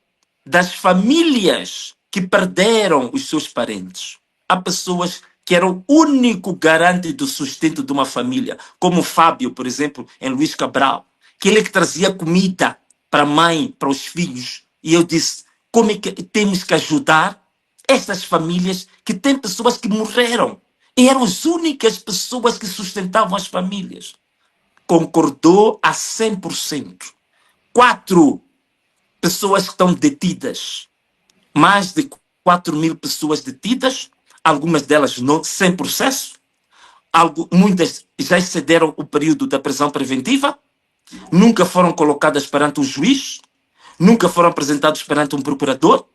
das famílias que perderam os seus parentes. Há pessoas que eram o único garante do sustento de uma família, como o Fábio, por exemplo, em Luís Cabral, que ele que trazia comida para a mãe, para os filhos. E eu disse, como é que temos que ajudar essas famílias que têm pessoas que morreram e eram as únicas pessoas que sustentavam as famílias. Concordou a 100%. 4 pessoas que estão detidas. Mais de 4.000 pessoas detidas, algumas delas sem processo, muitas já excederam o período da prisão preventiva, nunca foram colocadas perante um juiz, nunca foram apresentados perante um procurador,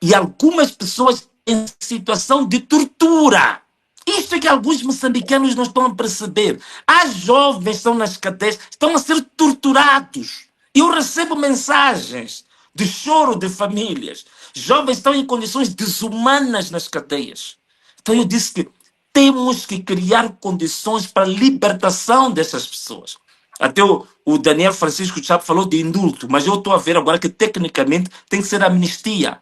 e algumas pessoas em situação de tortura. Isto é que alguns moçambicanos não estão a perceber. Há jovens que estão nas cadeias, estão a ser torturados. Eu recebo mensagens de choro de famílias. Jovens estão em condições desumanas nas cadeias. Então eu disse que temos que criar condições para a libertação dessas pessoas. Até o Daniel Francisco Chapo falou de indulto, mas eu estou a ver agora que tecnicamente tem que ser amnistia.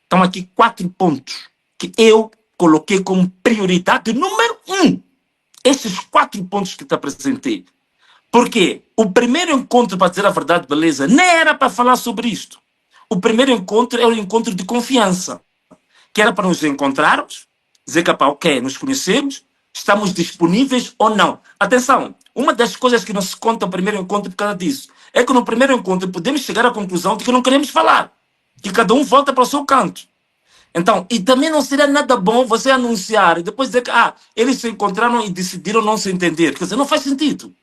Estão aqui 4 pontos que eu coloquei como prioridade número 1. Esses 4 pontos que te apresentei. Porque o primeiro encontro, para dizer a verdade, beleza, nem era para falar sobre isto. O primeiro encontro era um encontro de confiança, que era para nos encontrarmos, dizer que, ok, nos conhecemos, estamos disponíveis ou não. Atenção, uma das coisas que não se conta no primeiro encontro por causa disso, é que no primeiro encontro podemos chegar à conclusão de que não queremos falar, que cada um volta para o seu canto. Então, e também não seria nada bom você anunciar e depois dizer que eles se encontraram e decidiram não se entender. Quer dizer, não faz sentido.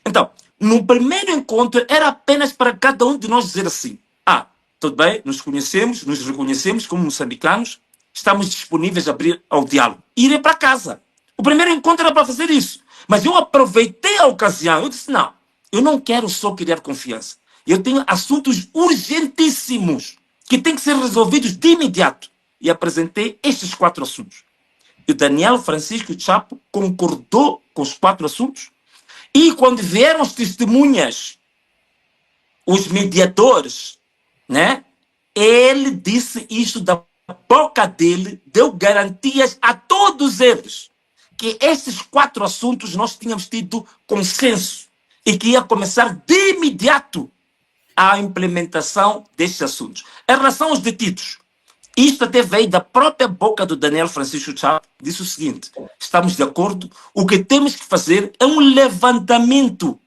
Então, no primeiro encontro era apenas para cada um de nós dizer assim, tudo bem, nos conhecemos, nos reconhecemos como moçambicanos, estamos disponíveis a abrir ao diálogo. E irem para casa. O primeiro encontro era para fazer isso. Mas eu aproveitei a ocasião. Eu disse, não, eu não quero só criar confiança. Eu tenho assuntos urgentíssimos que têm que ser resolvidos de imediato. E apresentei estes 4 assuntos. E o Daniel Francisco Chapo concordou com os 4 assuntos. E quando vieram as testemunhas, os mediadores, né? Ele disse isto da boca dele, deu garantias a todos eles que esses 4 assuntos nós tínhamos tido consenso e que ia começar de imediato a implementação destes assuntos. Em relação aos detidos, isto até veio da própria boca do Daniel Francisco Chapo, disse o seguinte, estamos de acordo, o que temos que fazer é um levantamento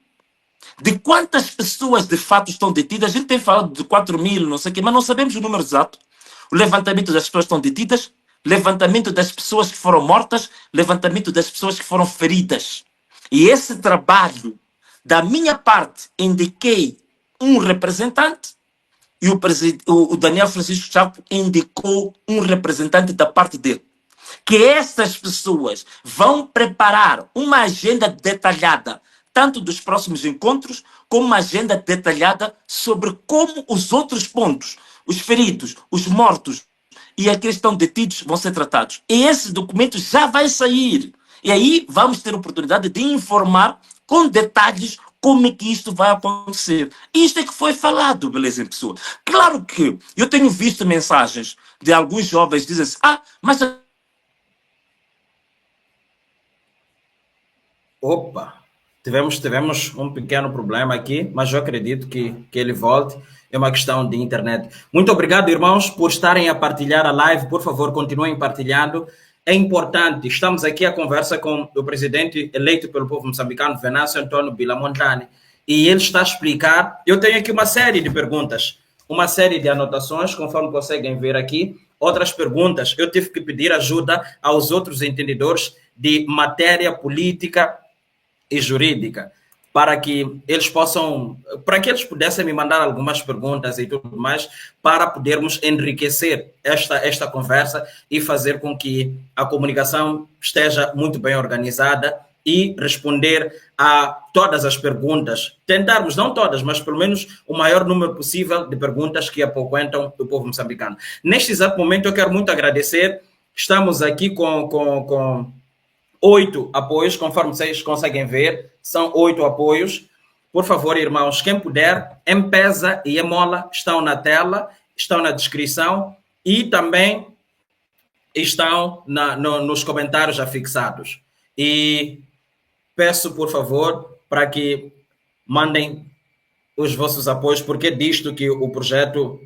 de quantas pessoas de fato estão detidas. A gente tem falado de 4.000, não sei o quê, mas não sabemos o número exato. O levantamento das pessoas que estão detidas levantamento das pessoas que foram mortas, levantamento das pessoas que foram feridas. E esse trabalho, da minha parte, indiquei um representante e o Daniel Francisco Chapo indicou um representante da parte dele. Que estas pessoas vão preparar uma agenda detalhada, tanto dos próximos encontros, como uma agenda detalhada sobre como os outros pontos, os feridos, os mortos e aqueles que estão detidos vão ser tratados. E esse documento já vai sair. E aí vamos ter a oportunidade de informar com detalhes como é que isto vai acontecer. Isto é que foi falado, beleza, em pessoa. Claro que eu tenho visto mensagens de alguns jovens que dizem assim, mas... Opa, tivemos um pequeno problema aqui, mas eu acredito que ele volte. É uma questão de internet. Muito obrigado, irmãos, por estarem a partilhar a live. Por favor, continuem partilhando. É importante. Estamos aqui a conversa com o presidente eleito pelo povo moçambicano, Venâncio Antônio Bilamontani, e ele está a explicar. Eu tenho aqui uma série de perguntas, uma série de anotações, conforme conseguem ver aqui. Outras perguntas, eu tive que pedir ajuda aos outros entendedores de matéria política e jurídica, para que eles pudessem me mandar algumas perguntas e tudo mais, para podermos enriquecer esta conversa e fazer com que a comunicação esteja muito bem organizada e responder a todas as perguntas. Tentarmos, não todas, mas pelo menos o maior número possível de perguntas que apoquentam o povo moçambicano. Neste exato momento, eu quero muito agradecer. Estamos aqui com 8 apoios, conforme vocês conseguem ver, são 8 apoios. Por favor, irmãos, quem puder, M-Pesa e Emola estão na tela, estão na descrição e também estão nos comentários afixados. E peço, por favor, para que mandem os vossos apoios, porque é disto que o projeto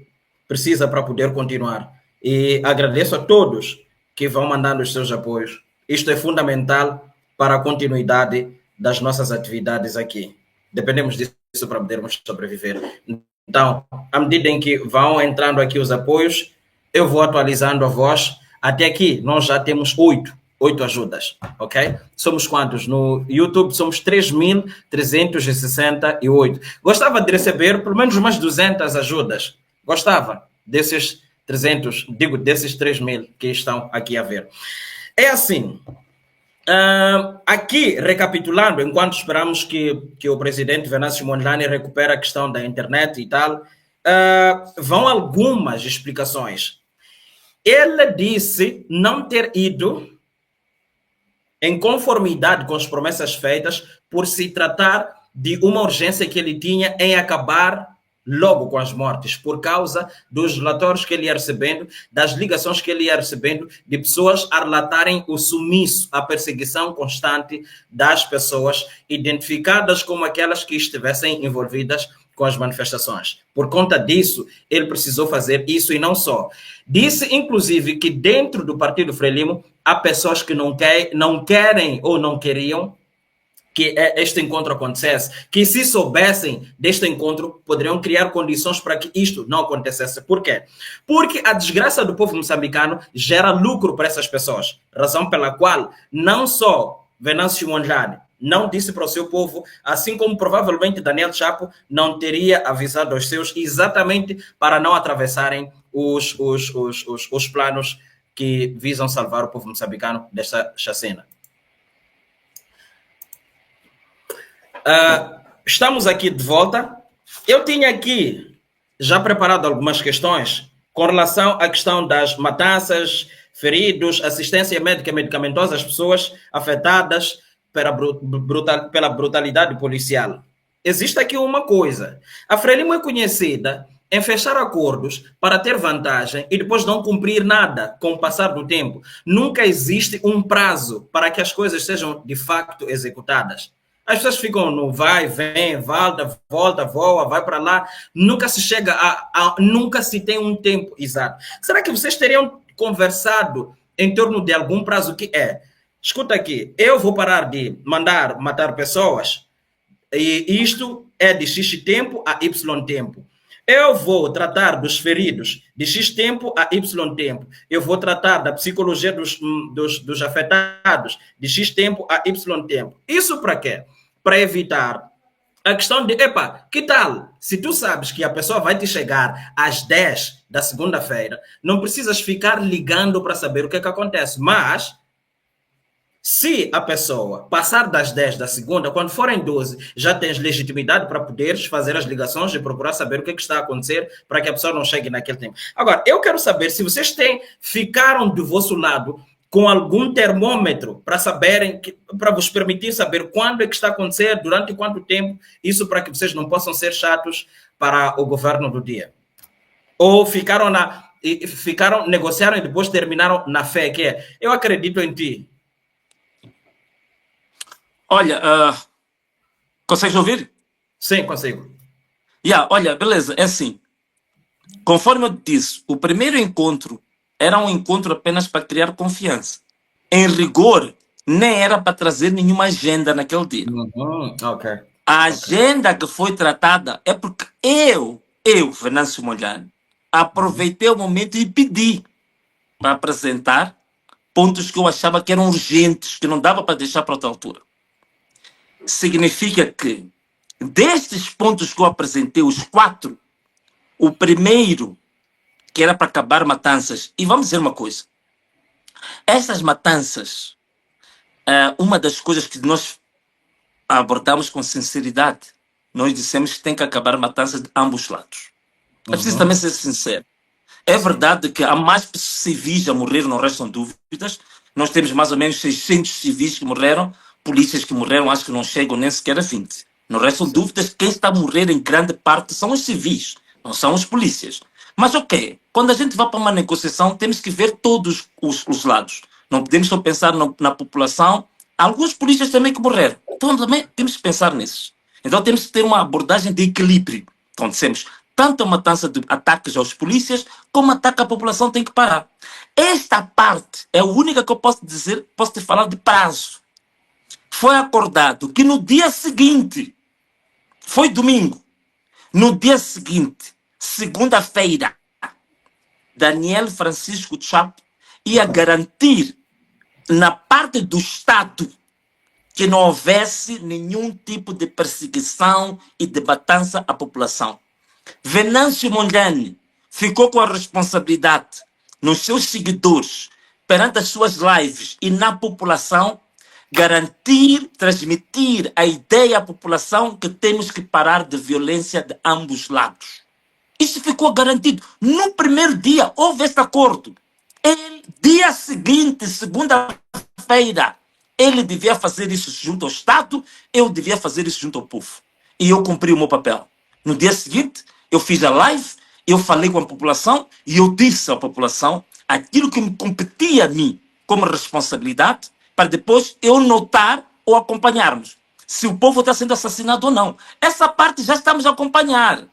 precisa para poder continuar. E agradeço a todos que vão mandando os seus apoios. Isto é fundamental para a continuidade das nossas atividades aqui. Dependemos disso para podermos sobreviver. Então, à medida em que vão entrando aqui os apoios, eu vou atualizando a voz. Até aqui, nós já temos 8 ajudas, ok? Somos quantos? No YouTube somos 3.368. Gostava de receber pelo menos umas 200 ajudas. Gostava desses 300, desses 3.000 que estão aqui a ver. É assim, aqui, recapitulando, enquanto esperamos que o presidente Venâncio Mondlane recupere a questão da internet e tal, vão algumas explicações. Ele disse não ter ido em conformidade com as promessas feitas por se tratar de uma urgência que ele tinha em acabar logo com as mortes, por causa dos relatórios que ele ia recebendo, das ligações que ele ia recebendo, de pessoas a relatarem o sumiço, a perseguição constante das pessoas identificadas como aquelas que estivessem envolvidas com as manifestações. Por conta disso, ele precisou fazer isso e não só. Disse, inclusive, que dentro do Partido Frelimo há pessoas que não querem ou não queriam que este encontro acontecesse, que se soubessem deste encontro, poderiam criar condições para que isto não acontecesse. Por quê? Porque a desgraça do povo moçambicano gera lucro para essas pessoas, razão pela qual não só Venâncio Mondlane não disse para o seu povo, assim como provavelmente Daniel Chapo não teria avisado aos seus, exatamente para não atravessarem os planos que visam salvar o povo moçambicano desta chacina. Estamos aqui de volta. Eu tinha aqui já preparado algumas questões com relação à questão das matanças, feridos, assistência médica e medicamentosa às pessoas afetadas pela brutalidade policial. Existe aqui uma coisa. A Frelimo é conhecida em fechar acordos para ter vantagem e depois não cumprir nada com o passar do tempo. Nunca existe um prazo para que as coisas sejam de facto executadas. As pessoas ficam no vai, vem, volta, voa, vai para lá. Nunca se chega nunca se tem um tempo exato. Será que vocês teriam conversado em torno de algum prazo que é? Escuta aqui, eu vou parar de matar pessoas e isto é de X tempo a Y tempo. Eu vou tratar dos feridos de X tempo a Y tempo. Eu vou tratar da psicologia dos afetados de X tempo a Y tempo. Isso para quê? Para evitar a questão de, epa, que tal? Se tu sabes que a pessoa vai te chegar às 10 da segunda-feira, não precisas ficar ligando para saber o que acontece. Mas, se a pessoa passar das 10 da segunda, quando forem 12, já tens legitimidade para poderes fazer as ligações e procurar saber o que está a acontecer para que a pessoa não chegue naquele tempo. Agora, eu quero saber se vocês ficaram do vosso lado com algum termômetro para saberem, para vos permitir saber quando é que está a acontecer, durante quanto tempo, isso para que vocês não possam ser chatos para o governo do dia. Ou negociaram e depois terminaram na fé, que é, eu acredito em ti. Olha, consegues ouvir? Sim, consigo. Olha, beleza, é assim. Conforme eu disse, o primeiro encontro era um encontro apenas para criar confiança. Em rigor, nem era para trazer nenhuma agenda naquele dia. Okay. A agenda que foi tratada é porque eu, Venâncio Mondlane, aproveitei o momento e pedi para apresentar pontos que eu achava que eram urgentes, que não dava para deixar para outra altura. Significa que, destes pontos que eu apresentei, os 4, o primeiro, que era para acabar matanças, e vamos dizer uma coisa, essas matanças, uma das coisas que nós abordamos com sinceridade, nós dissemos que tem que acabar matanças de ambos lados. É preciso também ser sincero. É verdade que há mais civis a morrer, não restam dúvidas. Nós temos mais ou menos 600 civis que morreram, polícias que morreram, acho que não chegam nem sequer a 20. Não restam dúvidas que quem está a morrer em grande parte são os civis, não são os polícias. Mas ok, quando a gente vai para uma negociação, temos que ver todos os lados. Não podemos só pensar na população. Há alguns polícias também que morreram. Então também temos que pensar nisso. Então temos que ter uma abordagem de equilíbrio. Então dissemos, tanto a matança de ataques aos polícias, como ataque à população tem que parar. Esta parte é a única que eu posso dizer, posso te falar de prazo. Foi acordado que no dia seguinte, foi domingo, no dia seguinte, segunda-feira, Daniel Francisco Chapo ia garantir na parte do Estado que não houvesse nenhum tipo de perseguição e de matança à população. Venâncio Mondlane ficou com a responsabilidade nos seus seguidores, perante as suas lives e na população, garantir, transmitir a ideia à população que temos que parar de violência de ambos lados. Isso ficou garantido. No primeiro dia houve este acordo. Dia seguinte, segunda-feira, ele devia fazer isso junto ao Estado, eu devia fazer isso junto ao povo. E eu cumpri o meu papel. No dia seguinte, eu fiz a live, eu falei com a população e eu disse à população aquilo que me competia a mim como responsabilidade, para depois eu notar ou acompanharmos se o povo está sendo assassinado ou não. Essa parte já estamos a acompanhar.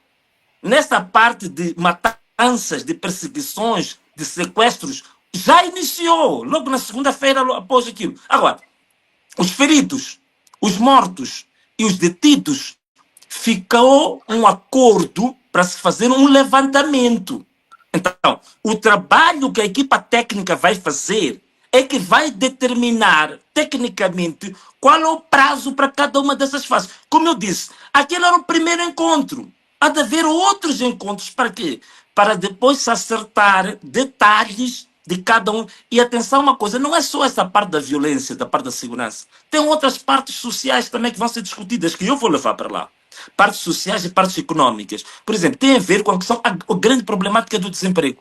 Nessa parte de matanças, de perseguições, de sequestros, já iniciou, logo na segunda-feira após aquilo. Agora, os feridos, os mortos e os detidos, ficou um acordo para se fazer um levantamento. Então, o trabalho que a equipa técnica vai fazer é que vai determinar, tecnicamente, qual é o prazo para cada uma dessas fases. Como eu disse, aquele era o primeiro encontro. Há de haver outros encontros. Para quê? Para depois se acertar detalhes de cada um. E atenção uma coisa, não é só essa parte da violência, da parte da segurança. Tem outras partes sociais também que vão ser discutidas, que eu vou levar para lá. Partes sociais e partes econômicas. Por exemplo, tem a ver com a questão, a grande problemática do desemprego.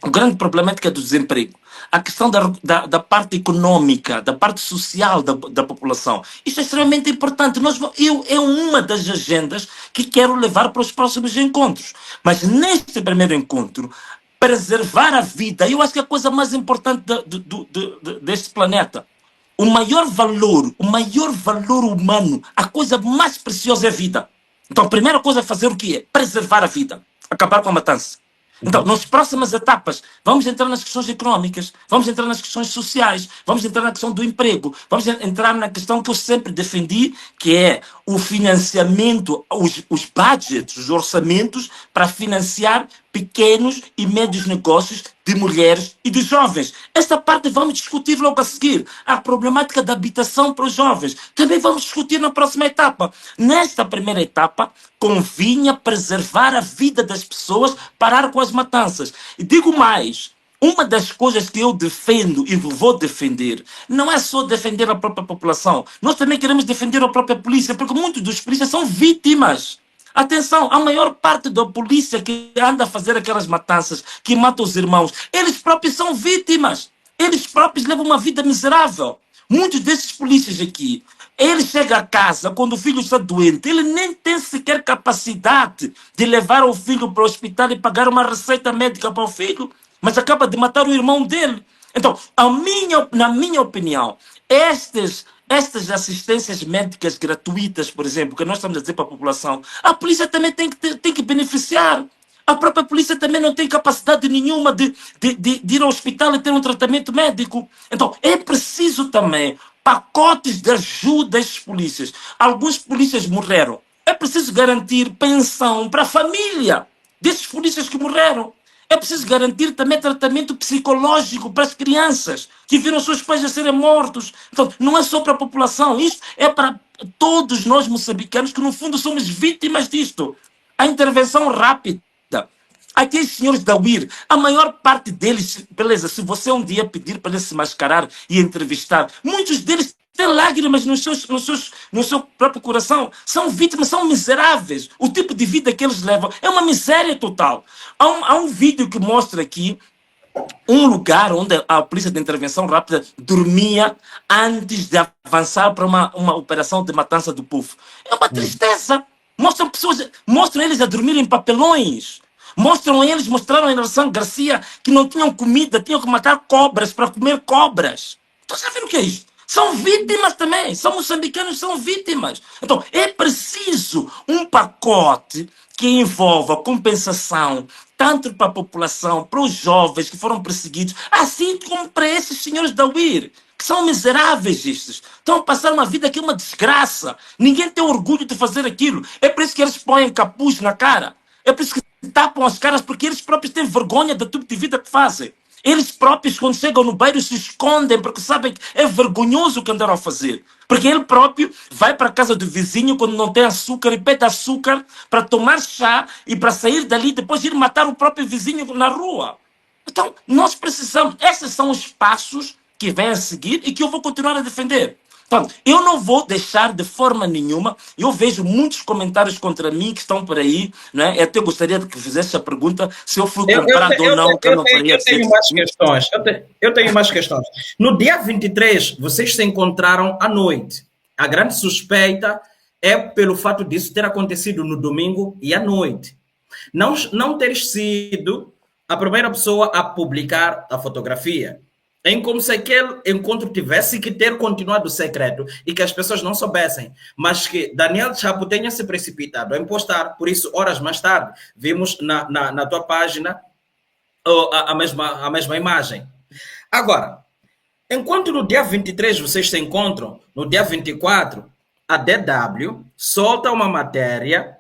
A grande problemática do desemprego. A questão da parte econômica, da parte social da população. Isto é extremamente importante. É uma das agendas que quero levar para os próximos encontros. Mas neste primeiro encontro, preservar a vida, eu acho que é a coisa mais importante deste planeta. O maior valor humano, a coisa mais preciosa é a vida. Então a primeira coisa é fazer o que é? Preservar a vida. Acabar com a matança. Então, nas próximas etapas, vamos entrar nas questões económicas, vamos entrar nas questões sociais, vamos entrar na questão do emprego, vamos entrar na questão que eu sempre defendi, que é o financiamento, os budgets, os orçamentos para financiar pequenos e médios negócios de mulheres e de jovens. Esta parte vamos discutir logo a seguir. A problemática da habitação para os jovens também vamos discutir na próxima etapa. Nesta primeira etapa, convinha preservar a vida das pessoas, parar com as matanças. E digo mais, uma das coisas que eu defendo e vou defender, não é só defender a própria população, nós também queremos defender a própria polícia, porque muitos dos polícias são vítimas. Atenção, a maior parte da polícia que anda a fazer aquelas matanças, que mata os irmãos, eles próprios são vítimas. Eles próprios levam uma vida miserável. Muitos desses polícias aqui, ele chega a casa quando o filho está doente, ele nem tem sequer capacidade de levar o filho para o hospital e pagar uma receita médica para o filho, mas acaba de matar o irmão dele. Então, na minha opinião, estas assistências médicas gratuitas, por exemplo, que nós estamos a dizer para a população, a polícia também tem que beneficiar. A própria polícia também não tem capacidade nenhuma de ir ao hospital e ter um tratamento médico. Então, é preciso também pacotes de ajuda a esses polícias. Alguns polícias morreram. É preciso garantir pensão para a família desses polícias que morreram. É preciso garantir também tratamento psicológico para as crianças que viram seus pais a serem mortos. Então, não é só para a população, isto é para todos nós moçambicanos que, no fundo, somos vítimas disto. A intervenção rápida. Aqueles senhores da UIR, a maior parte deles, beleza, se você um dia pedir para eles se mascarar e entrevistar, muitos deles têm lágrimas no seu próprio coração, são vítimas, são miseráveis. O tipo de vida que eles levam é uma miséria total. Há um vídeo que mostra aqui um lugar onde a polícia de intervenção rápida dormia antes de avançar para uma operação de matança do povo. É uma tristeza. Mostram eles a dormir em papelões. Mostraram a Nelson Garcia que não tinham comida, tinham que matar cobras para comer cobras. Estão sabendo o que é isso? São vítimas também, são moçambicanos, são vítimas. Então, é preciso um pacote que envolva compensação, tanto para a população, para os jovens que foram perseguidos, assim como para esses senhores da UIR, que são miseráveis estes. Estão a passar uma vida que é uma desgraça. Ninguém tem orgulho de fazer aquilo. É por isso que eles põem capuz na cara. É por isso que tapam as caras, porque eles próprios têm vergonha do tipo de vida que fazem. Eles próprios, quando chegam no bairro, se escondem, porque sabem que é vergonhoso o que andaram a fazer. Porque ele próprio vai para a casa do vizinho quando não tem açúcar e pede açúcar para tomar chá e para sair dali, depois ir matar o próprio vizinho na rua. Então, nós precisamos, esses são os passos que vêm a seguir e que eu vou continuar a defender. Então, eu não vou deixar de forma nenhuma. Eu vejo muitos comentários contra mim que estão por aí, né? Eu até gostaria de que fizesse a pergunta se eu fui comprado ou não, que eu não faria. Eu tenho mais questões. No dia 23, vocês se encontraram à noite. A grande suspeita é pelo fato disso ter acontecido no domingo e à noite. Não ter sido a primeira pessoa a publicar a fotografia. É como se aquele encontro tivesse que ter continuado secreto e que as pessoas não soubessem, mas que Daniel Chapo tenha se precipitado em postar. Por isso, horas mais tarde, vimos na tua página a mesma imagem. Agora, enquanto no dia 23 vocês se encontram, no dia 24, a DW solta uma matéria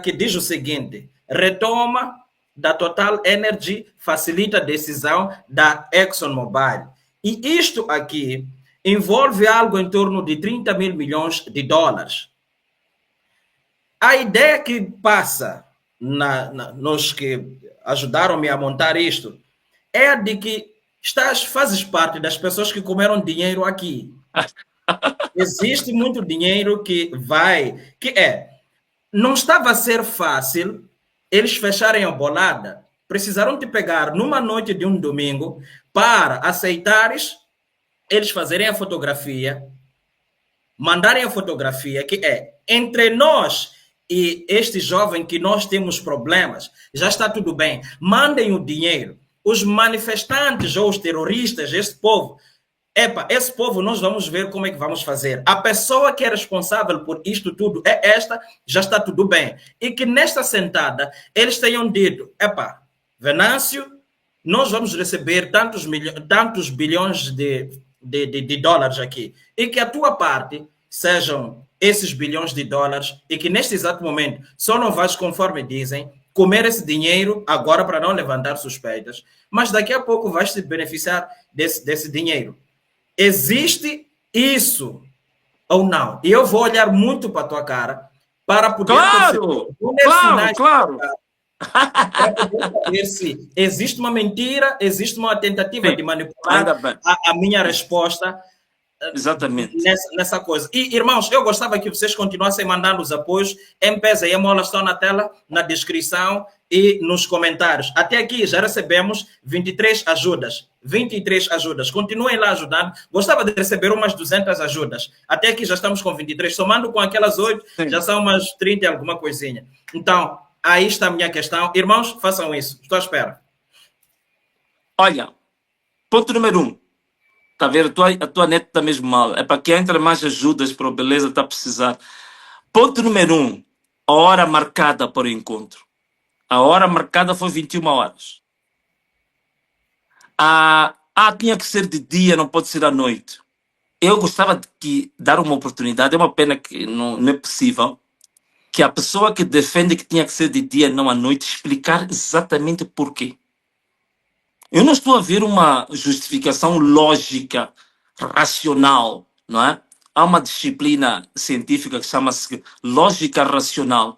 que diz o seguinte: retoma da Total Energy facilita a decisão da ExxonMobil. E isto aqui envolve algo em torno de 30 mil milhões de dólares. A ideia que passa nos que ajudaram-me a montar isto é a de que fazes parte das pessoas que comeram dinheiro aqui. Existe muito dinheiro não estava a ser fácil eles fecharem a bolada. Precisaram te pegar numa noite de um domingo para aceitares eles fazerem a fotografia, mandarem a fotografia, que é entre nós e este jovem que nós temos problemas, já está tudo bem, mandem o dinheiro. Os manifestantes ou os terroristas, este povo, epa, esse povo nós vamos ver como é que vamos fazer. A pessoa que é responsável por isto tudo é esta, já está tudo bem. E que nesta sentada eles tenham dito, epa, Venâncio, nós vamos receber tantos bilhões de dólares aqui. E que a tua parte sejam esses bilhões de dólares e que neste exato momento só não vais, conforme dizem, comer esse dinheiro agora para não levantar suspeitas, mas daqui a pouco vais se beneficiar desse dinheiro. Existe isso ou não? E eu vou olhar muito para a tua cara para poder Claro, claro. para poder saber se existe uma mentira, existe uma tentativa Sim, de manipular a minha resposta exatamente. nessa coisa. E, irmãos, eu gostava que vocês continuassem mandando os apoios. M-Pesa e Emola estão na tela, na descrição e nos comentários. Até aqui já recebemos 23 ajudas. 23 ajudas. Continuem lá ajudando. Gostava de receber umas 200 ajudas. Até aqui já estamos com 23. Somando com aquelas 8, Sim. já são umas 30 e alguma coisinha. Então, aí está a minha questão. Irmãos, façam isso. Estou à espera. Olha, ponto número 1. Está a ver? A tua net está mesmo mal. É para que entre mais ajudas para o Beleza está a precisar. Ponto número 1. A hora marcada para o encontro. A hora marcada foi 21 horas. Tinha que ser de dia, não pode ser à noite. Eu gostava de dar uma oportunidade. É uma pena que não é possível. Que a pessoa que defende que tinha que ser de dia, não à noite, explicar exatamente porquê. Eu não estou a ver uma justificação lógica, racional, não é? Há uma disciplina científica que chama-se lógica racional,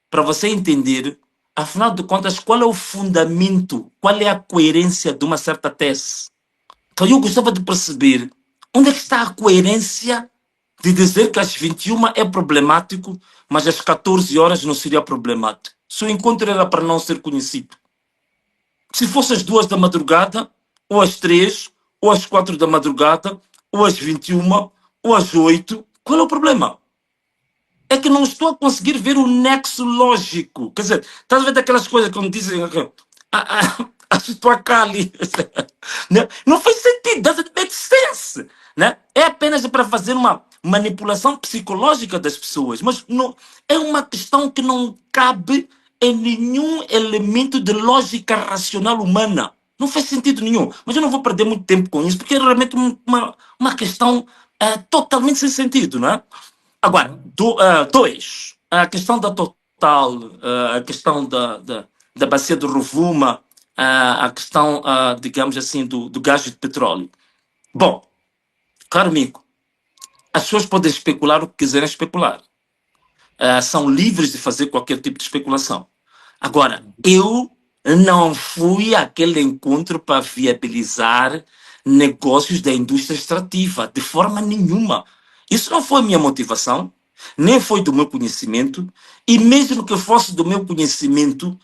para você entender, afinal de contas, qual é o fundamento, qual é a coerência de uma certa tese. Então eu gostava de perceber onde é que está a coerência de dizer que às 21 é problemático, mas às 14 horas não seria problemático. Se o encontro era para não ser conhecido. Se fosse às 2 da madrugada, ou às 3, ou às 4 da madrugada, ou às 21, ou às 8, qual é o problema? É que não estou a conseguir ver o nexo lógico. Quer dizer, estás a ver daquelas coisas que me dizem estou a Cali. Não faz sentido, doesn't make sense. Né? É apenas para fazer uma manipulação psicológica das pessoas, mas não, é uma questão que não cabe em nenhum elemento de lógica racional humana. Não faz sentido nenhum. Mas eu não vou perder muito tempo com isso, porque é realmente uma questão totalmente sem sentido, não é? Agora, 2. A questão da Total, a questão da bacia do Rovuma, a questão, digamos assim, do gás de petróleo. Bom, caro amigo, as pessoas podem especular o que quiserem especular. São livres de fazer qualquer tipo de especulação. Agora, eu não fui àquele encontro para viabilizar negócios da indústria extrativa, de forma nenhuma. Isso não foi a minha motivação, nem foi do meu conhecimento, e mesmo que fosse do meu conhecimento,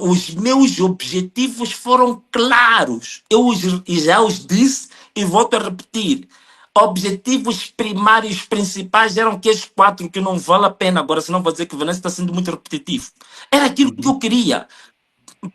os meus objetivos foram claros. Eu já os disse e volto a repetir. Objetivos primários, principais, eram aqueles 4 que não vale a pena. Agora, senão vou dizer que o Venâncio está sendo muito repetitivo. Era aquilo que eu queria.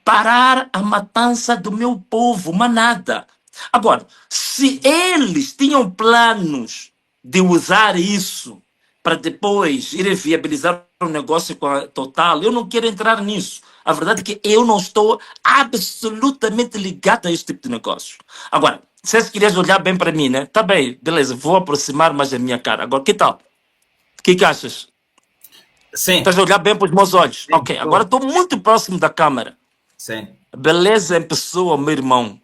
Parar a matança do meu povo, mas nada. Agora, se eles tinham planos de usar isso para depois irem viabilizar um negócio com a Total, eu não quero entrar nisso. A verdade é que eu não estou absolutamente ligado a esse tipo de negócio. Agora, se querias olhar bem para mim, né? Tá bem, beleza, vou aproximar mais a minha cara. Agora, que tal? O que achas? Sim. Estás a olhar bem para os meus olhos? Sim, ok, agora estou muito próximo da câmera. Sim. Beleza em pessoa, meu irmão.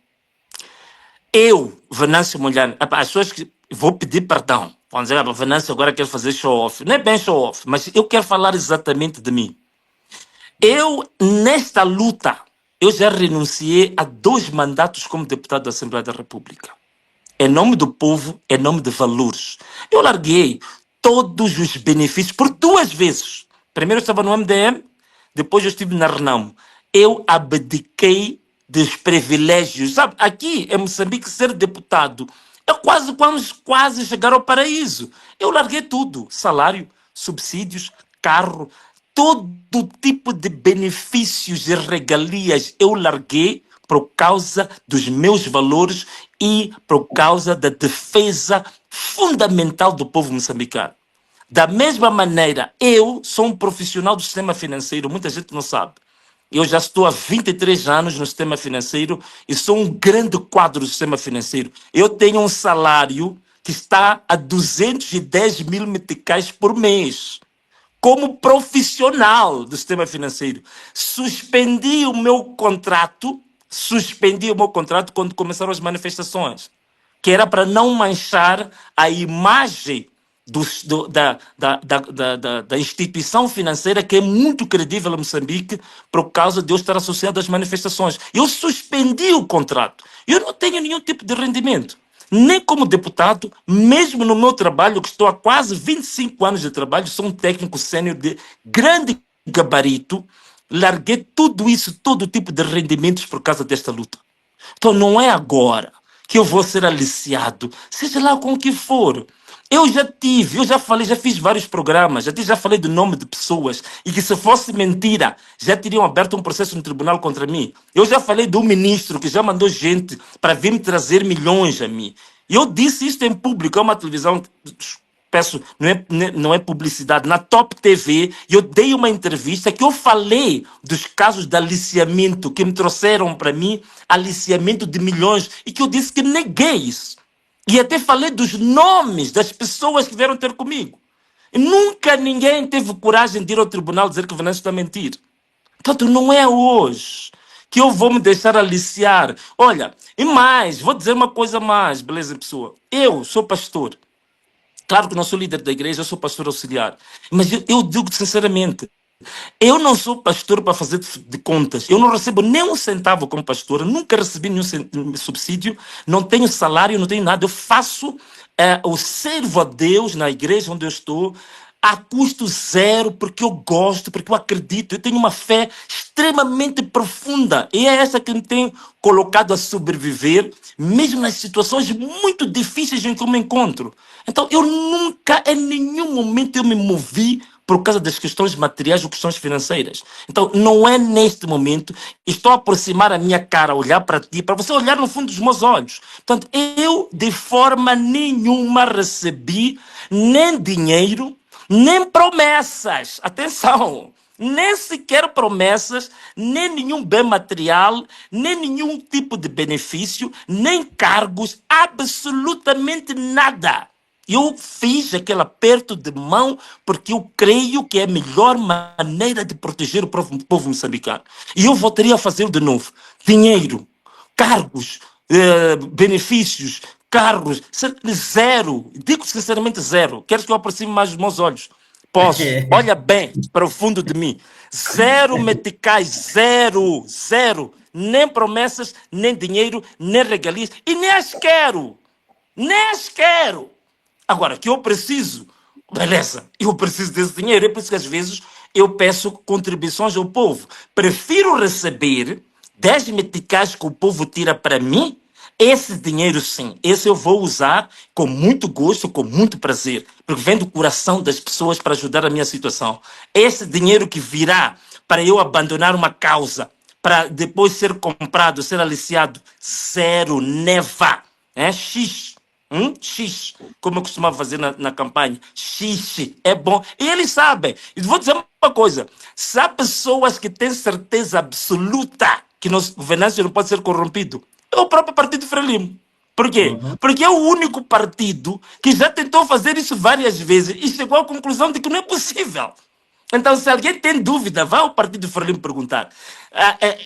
Eu, Venâncio Molhano, as pessoas que vou pedir perdão. Vão dizer, Venâncio agora quer fazer show-off. Não é bem show-off, mas eu quero falar exatamente de mim. Eu, nesta luta, eu já renunciei a 2 mandatos como deputado da Assembleia da República. Em nome do povo, em nome de valores. Eu larguei todos os benefícios por 2 vezes. Primeiro eu estava no MDM, depois eu estive na Renamo. Eu abdiquei dos privilégios. Sabe, aqui em Moçambique, ser deputado é quase chegar ao paraíso. Eu larguei tudo. Salário, subsídios, carro, todo tipo de benefícios e regalias eu larguei por causa dos meus valores e por causa da defesa fundamental do povo moçambicano. Da mesma maneira, eu sou um profissional do sistema financeiro, muita gente não sabe. Eu já estou há 23 anos no sistema financeiro e sou um grande quadro do sistema financeiro. Eu tenho um salário que está a 210 mil meticais por mês. Como profissional do sistema financeiro. Suspendi o meu contrato quando começaram as manifestações, que era para não manchar a imagem da instituição financeira, que é muito credível em Moçambique, por causa de eu estar associado às manifestações. Eu suspendi o contrato. Eu não tenho nenhum tipo de rendimento. Nem como deputado, mesmo no meu trabalho, que estou há quase 25 anos de trabalho, sou um técnico sênior de grande gabarito, larguei tudo isso, todo tipo de rendimentos por causa desta luta. Então não é agora que eu vou ser aliciado, seja lá com o que for. Eu já falei, já fiz vários programas, já falei do nome de pessoas e que se fosse mentira, já teriam aberto um processo no tribunal contra mim. Eu já falei do ministro que já mandou gente para vir me trazer milhões a mim. Eu disse isto em público, é uma televisão, peço, não é publicidade, na Top TV, eu dei uma entrevista que eu falei dos casos de aliciamento que me trouxeram para mim, aliciamento de milhões, e que eu disse que neguei isso. E até falei dos nomes das pessoas que vieram ter comigo. E nunca ninguém teve coragem de ir ao tribunal dizer que o Venâncio está a mentir. Portanto, não é hoje que eu vou me deixar aliciar. Olha, e mais, vou dizer uma coisa mais, beleza, pessoa? Eu sou pastor. Claro que não sou líder da igreja, eu sou pastor auxiliar. Mas eu digo sinceramente, eu não sou pastor para fazer de contas. Eu não recebo nem um centavo como pastor. Nunca recebi nenhum subsídio. Não tenho salário, não tenho nada. Eu faço o servo a Deus na igreja onde eu estou a custo zero, porque eu gosto, porque eu acredito. Eu tenho uma fé extremamente profunda. E é essa que me tem colocado a sobreviver, mesmo nas situações muito difíceis em que eu me encontro. Então, eu nunca, em nenhum momento, eu me movi por causa das questões materiais ou questões financeiras. Então, não é neste momento, estou a aproximar a minha cara, olhar para ti, para você olhar no fundo dos meus olhos. Portanto, eu de forma nenhuma recebi nem dinheiro, nem promessas. Atenção! Nem sequer promessas, nem nenhum bem material, nem nenhum tipo de benefício, nem cargos, absolutamente nada. Eu fiz aquele aperto de mão porque eu creio que é a melhor maneira de proteger o povo moçambicano. E eu voltaria a fazê-lo de novo. Dinheiro, cargos, benefícios, carros, zero. Digo sinceramente zero. Queres que eu aproxime mais os meus olhos? Posso. Olha bem para o fundo de mim. Zero meticais, zero, zero. Nem promessas, nem dinheiro, nem regalias. E nem as quero. Nem as quero. Agora, que eu preciso, beleza, eu preciso desse dinheiro. É por isso que às vezes eu peço contribuições ao povo. Prefiro receber 10 meticais que o povo tira para mim. Esse dinheiro, sim, esse eu vou usar com muito gosto, com muito prazer, porque vem do coração das pessoas para ajudar a minha situação. Esse dinheiro que virá para eu abandonar uma causa, para depois ser comprado, ser aliciado, zero, neva, X. X, como eu costumava fazer na campanha. X, é bom. E eles sabem. E vou dizer uma coisa. Se há pessoas que têm certeza absoluta que o Venâncio não pode ser corrompido, é o próprio Partido Frelimo. Por quê? Porque é o único partido que já tentou fazer isso várias vezes e chegou à conclusão de que não é possível. Então, se alguém tem dúvida, vá ao Partido Frelimo perguntar.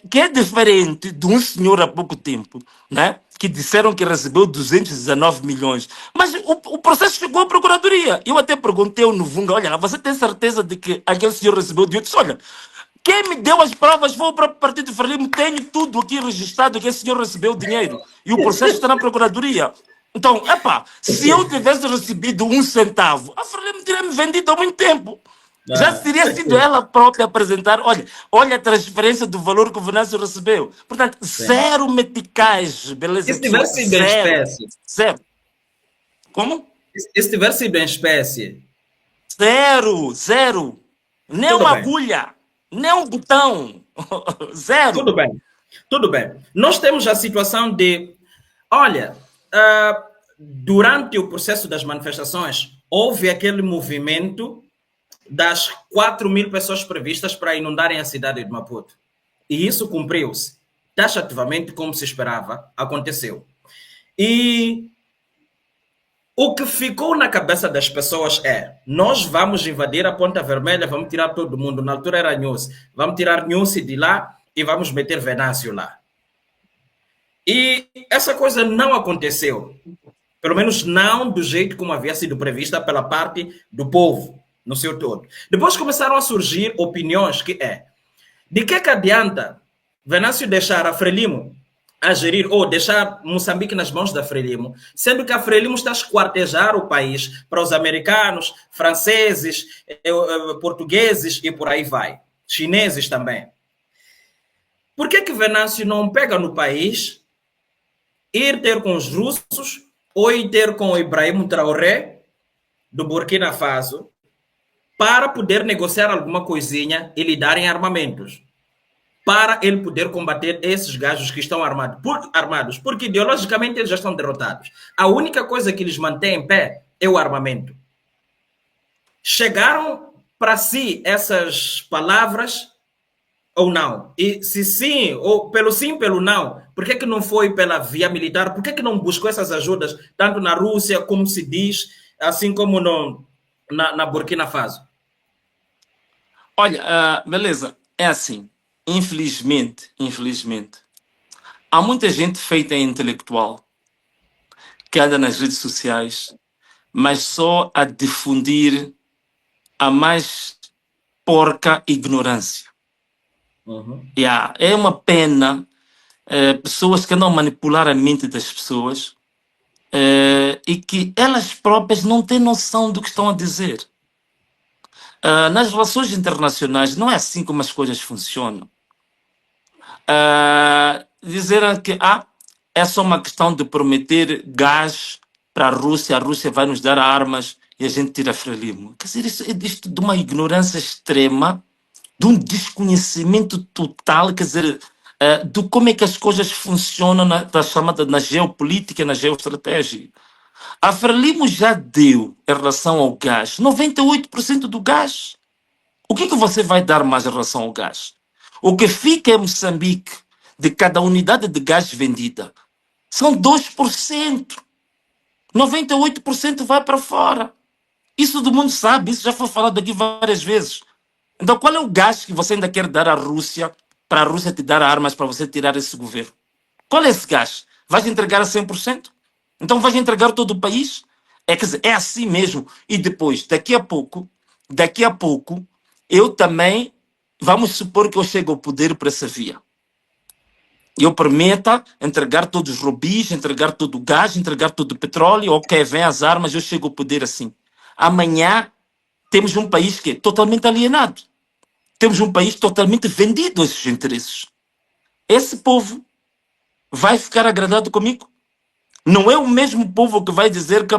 Que é diferente de um senhor há pouco tempo, né? Que disseram que recebeu 219 milhões. Mas o processo chegou à Procuradoria. Eu até perguntei ao Nuvunga, olha, você tem certeza de que aquele senhor recebeu dinheiro? Eu disse, olha, quem me deu as provas foi o próprio Partido Frelimo. Tenho tudo aqui registrado que esse senhor recebeu dinheiro. E o processo está na Procuradoria. Então, se eu tivesse recebido um centavo, a Frelimo teria me vendido há muito tempo. Já teria sido ela própria apresentar, olha a transferência do valor que o Venâncio recebeu. Portanto, zero meticais, beleza? E se tiver sido em espécie? Zero. Como? E se tiver sido em espécie? Zero, zero. Nem Tudo uma bem. agulha, nem um botão. Zero. Tudo bem. Nós temos a situação de, olha, durante o processo das manifestações, houve aquele movimento das 4.000 pessoas previstas para inundarem a cidade de Maputo. E isso cumpriu-se. Taxativamente, como se esperava, aconteceu. E o que ficou na cabeça das pessoas é: nós vamos invadir a Ponta Vermelha, vamos tirar todo mundo. Na altura era Nhusi. Vamos tirar Nhusi de lá e vamos meter Venâncio lá. E essa coisa não aconteceu. Pelo menos não do jeito como havia sido prevista pela parte do povo, no seu todo. Depois começaram a surgir opiniões que de que adianta Venâncio deixar a Frelimo a gerir, ou deixar Moçambique nas mãos da Frelimo, sendo que a Frelimo está a esquartejar o país para os americanos, franceses, portugueses e por aí vai. Chineses também. Por que Venâncio não pega no país, ir ter com os russos, ou ir ter com o Ibrahim Traoré, do Burkina Faso, para poder negociar alguma coisinha e lhe darem armamentos, para ele poder combater esses gajos que estão armados, porque ideologicamente eles já estão derrotados. A única coisa que lhes mantém em pé é o armamento. Chegaram para si essas palavras ou não? E se sim, ou pelo não, por que não foi pela via militar? Por que não buscou essas ajudas, tanto na Rússia, como se diz, assim como na Burkina Faso? Olha, beleza, é assim. Infelizmente, há muita gente feita intelectual que anda nas redes sociais, mas só a difundir a mais porca ignorância. É uma pena pessoas que andam a manipular a mente das pessoas e que elas próprias não têm noção do que estão a dizer. Nas relações internacionais não é assim como as coisas funcionam. Dizer que é só uma questão de prometer gás para a Rússia vai nos dar armas e a gente tira Frelimo. Quer dizer, isso é de uma ignorância extrema, de um desconhecimento total, quer dizer, de como é que as coisas funcionam na geopolítica, na geoestratégia. A Frelimo já deu, em relação ao gás, 98% do gás. O que você vai dar mais em relação ao gás? O que fica em Moçambique de cada unidade de gás vendida são 2%. 98% vai para fora. Isso todo mundo sabe, isso já foi falado aqui várias vezes. Então qual é o gás que você ainda quer dar à Rússia, para a Rússia te dar armas para você tirar esse governo? Qual é esse gás? Vais entregar a 100%? Então vais entregar todo o país? Quer dizer, é assim mesmo. E depois, daqui a pouco, eu também, vamos supor que eu chego ao poder por essa via. Eu prometo entregar todos os rubis, entregar todo o gás, entregar todo o petróleo, ok, vem as armas, eu chego ao poder assim. Amanhã temos um país que é totalmente alienado. Temos um país totalmente vendido a esses interesses. Esse povo vai ficar agradado comigo? Não é o mesmo povo que vai dizer que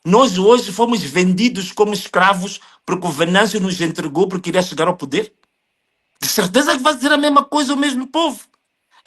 nós hoje fomos vendidos como escravos porque o Venâncio nos entregou porque iria chegar ao poder? De certeza que vai dizer a mesma coisa o mesmo povo.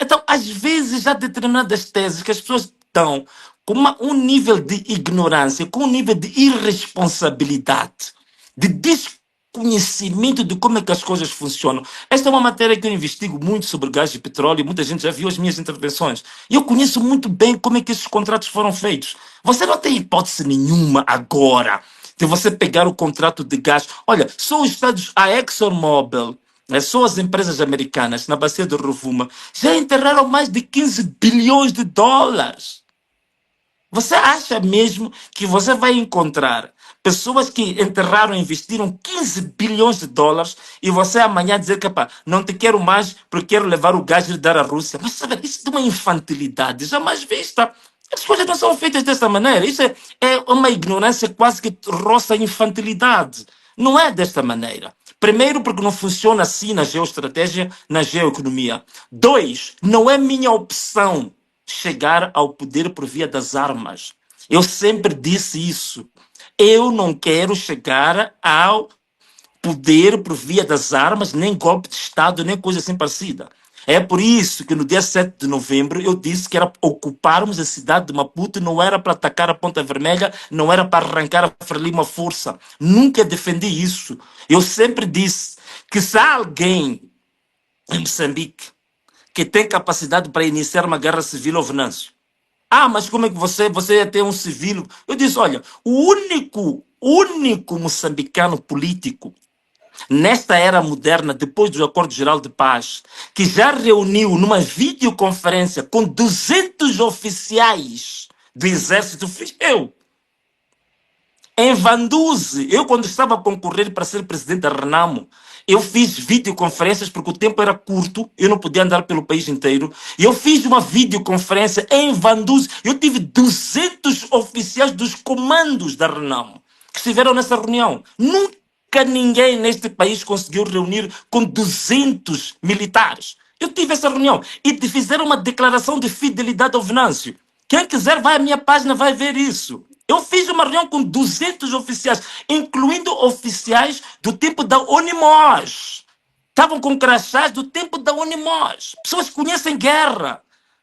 Então, às vezes, há determinadas teses que as pessoas estão com um nível de ignorância, com um nível de irresponsabilidade, de desconhecimento de como é que as coisas funcionam. Esta é uma matéria que eu investigo muito sobre gás e petróleo, muita gente já viu as minhas intervenções. E eu conheço muito bem como é que esses contratos foram feitos. Você não tem hipótese nenhuma agora de você pegar o contrato de gás. Olha, só os Estados, a ExxonMobil, só as empresas americanas na bacia do Rovuma já enterraram mais de 15 bilhões de dólares. Você acha mesmo que você vai encontrar pessoas que enterraram e investiram 15 bilhões de dólares e você amanhã dizer que não te quero mais porque quero levar o gás e dar à Rússia? Mas sabe, isso é uma infantilidade jamais vista. As coisas não são feitas dessa maneira. Isso é uma ignorância quase que roça a infantilidade. Não é desta maneira. Primeiro, porque não funciona assim na geoestratégia, na geoeconomia. 2, não é minha opção chegar ao poder por via das armas. Eu sempre disse isso. Eu não quero chegar ao poder por via das armas, nem golpe de Estado, nem coisa assim parecida. É por isso que no dia 7 de novembro eu disse que era ocuparmos a cidade de Maputo, não era para atacar a Ponta Vermelha, não era para arrancar a Frelimo à força. Nunca defendi isso. Eu sempre disse que se há alguém em Moçambique que tem capacidade para iniciar uma guerra civil ao Venâncio. Mas como é que você ia ter um civil? Eu disse, olha, o único moçambicano político nesta era moderna, depois do Acordo Geral de Paz, que já reuniu numa videoconferência com 200 oficiais do Exército, fui eu. Em Vanduze, eu quando estava a concorrer para ser presidente da Renamo, eu fiz videoconferências porque o tempo era curto, eu não podia andar pelo país inteiro. E eu fiz uma videoconferência em Vanduze. Eu tive 200 oficiais dos comandos da Renamo que estiveram nessa reunião. Nunca ninguém neste país conseguiu reunir com 200 militares. Eu tive essa reunião e fizeram uma declaração de fidelidade ao Venâncio. Quem quiser vai à minha página, vai ver isso. Eu fiz uma reunião com 200 oficiais, incluindo oficiais do tempo da Unimos. Estavam com crachás do tempo da Unimos. Pessoas que conhecem guerra.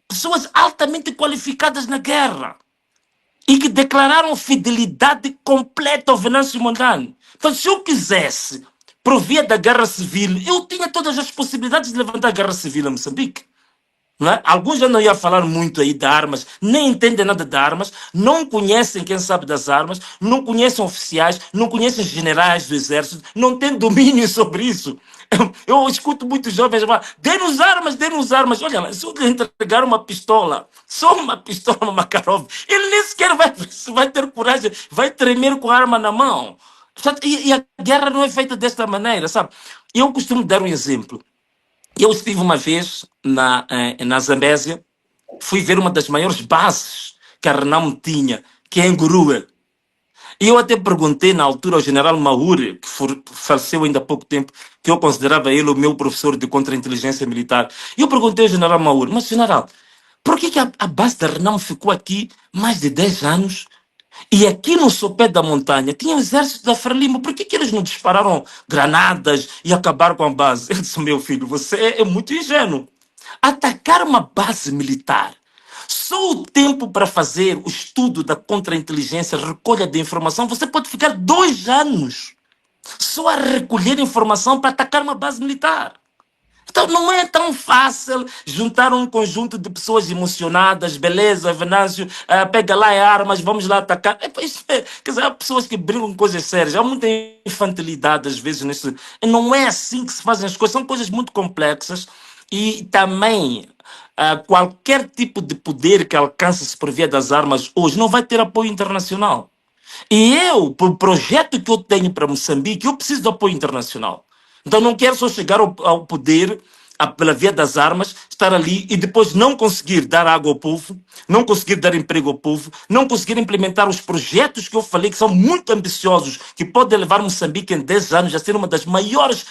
Pessoas altamente qualificadas na guerra. E que declararam fidelidade completa ao Venâncio Mondlane. Então, se eu quisesse, por via da guerra civil, eu tinha todas as possibilidades de levantar a guerra civil em Moçambique. Não é? Alguns já não iam falar muito aí de armas, nem entendem nada de armas, não conhecem quem sabe das armas, não conhecem oficiais, não conhecem generais do exército, não têm domínio sobre isso. Eu escuto muitos jovens falar, dê-nos armas. Olha, se eu lhe entregar uma pistola, só uma pistola, uma Makarov, ele nem sequer vai ter coragem, vai tremer com a arma na mão. E a guerra não é feita desta maneira, sabe? Eu costumo dar um exemplo. Eu estive uma vez na Zambésia, fui ver uma das maiores bases que a Renamo tinha, que é em Gurua. E eu até perguntei na altura ao general Maure, que faleceu ainda há pouco tempo, que eu considerava ele o meu professor de contra-inteligência militar. E eu perguntei ao general Maure, mas general, por que a base da Renamo ficou aqui mais de 10 anos? E aqui no sopé da montanha tinha o exército da Frelimo. Por que eles não dispararam granadas e acabaram com a base? Eu disse, meu filho, você é muito ingênuo. Atacar uma base militar, só o tempo para fazer o estudo da contra-inteligência, recolha de informação, você pode ficar 2 anos só a recolher informação para atacar uma base militar. Então não é tão fácil juntar um conjunto de pessoas emocionadas, beleza, Venâncio, pega lá armas, vamos lá atacar. Quer dizer, há pessoas que brincam com coisas sérias, há muita infantilidade às vezes nisso. Não é assim que se fazem as coisas, são coisas muito complexas e também qualquer tipo de poder que alcance-se por via das armas hoje não vai ter apoio internacional. E eu, por projeto que eu tenho para Moçambique, eu preciso de apoio internacional. Então não quero só chegar ao poder pela via das armas, estar ali e depois não conseguir dar água ao povo, não conseguir dar emprego ao povo, não conseguir implementar os projetos que eu falei que são muito ambiciosos, que podem levar Moçambique em 10 anos a ser uma das maiores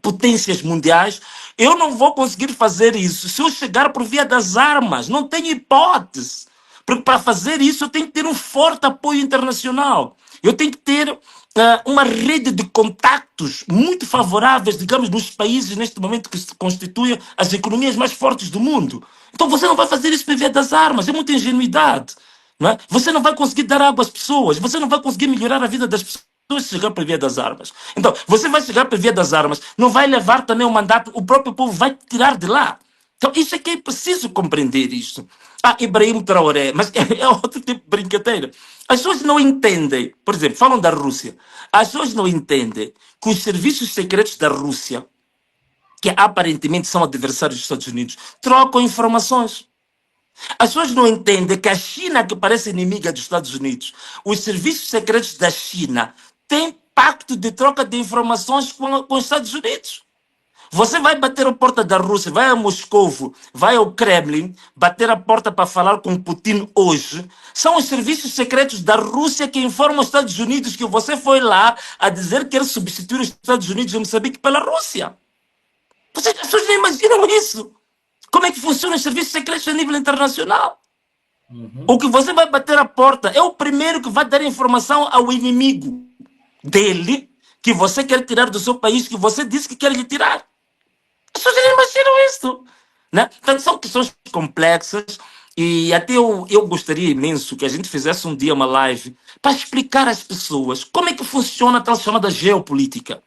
potências mundiais. Eu não vou conseguir fazer isso se eu chegar por via das armas. Não tenho hipótese. Porque para fazer isso eu tenho que ter um forte apoio internacional. Eu tenho que ter uma rede de contactos muito favoráveis, digamos, nos países neste momento que se constituem as economias mais fortes do mundo. Então você não vai fazer isso por via das armas, é muita ingenuidade. Não é? Você não vai conseguir dar água às pessoas, você não vai conseguir melhorar a vida das pessoas se chegar por via das armas. Então, você vai chegar por via das armas, não vai levar também o mandato, o próprio povo vai tirar de lá. Então, isso é que é preciso compreender isto. Ibrahim Traoré, mas é outro tipo de brincadeira. As pessoas não entendem, por exemplo, falam da Rússia. As pessoas não entendem que os serviços secretos da Rússia, que aparentemente são adversários dos Estados Unidos, trocam informações. As pessoas não entendem que a China, que parece inimiga dos Estados Unidos, os serviços secretos da China têm pacto de troca de informações com os Estados Unidos. Você vai bater a porta da Rússia, vai a Moscou, vai ao Kremlin, bater a porta para falar com Putin hoje. São os serviços secretos da Rússia que informam os Estados Unidos que você foi lá a dizer que quer substituir os Estados Unidos em Moçambique pela Rússia. As pessoas não imaginam isso. Como é que funcionam os serviços secretos a nível internacional? O que você vai bater a porta é o primeiro que vai dar informação ao inimigo dele, que você quer tirar do seu país, que você disse que quer lhe tirar. pessoas nem imaginam isso. Né? Portanto, são questões complexas e até eu gostaria imenso que a gente fizesse um dia uma live para explicar às pessoas como é que funciona a tal chamada geopolítica.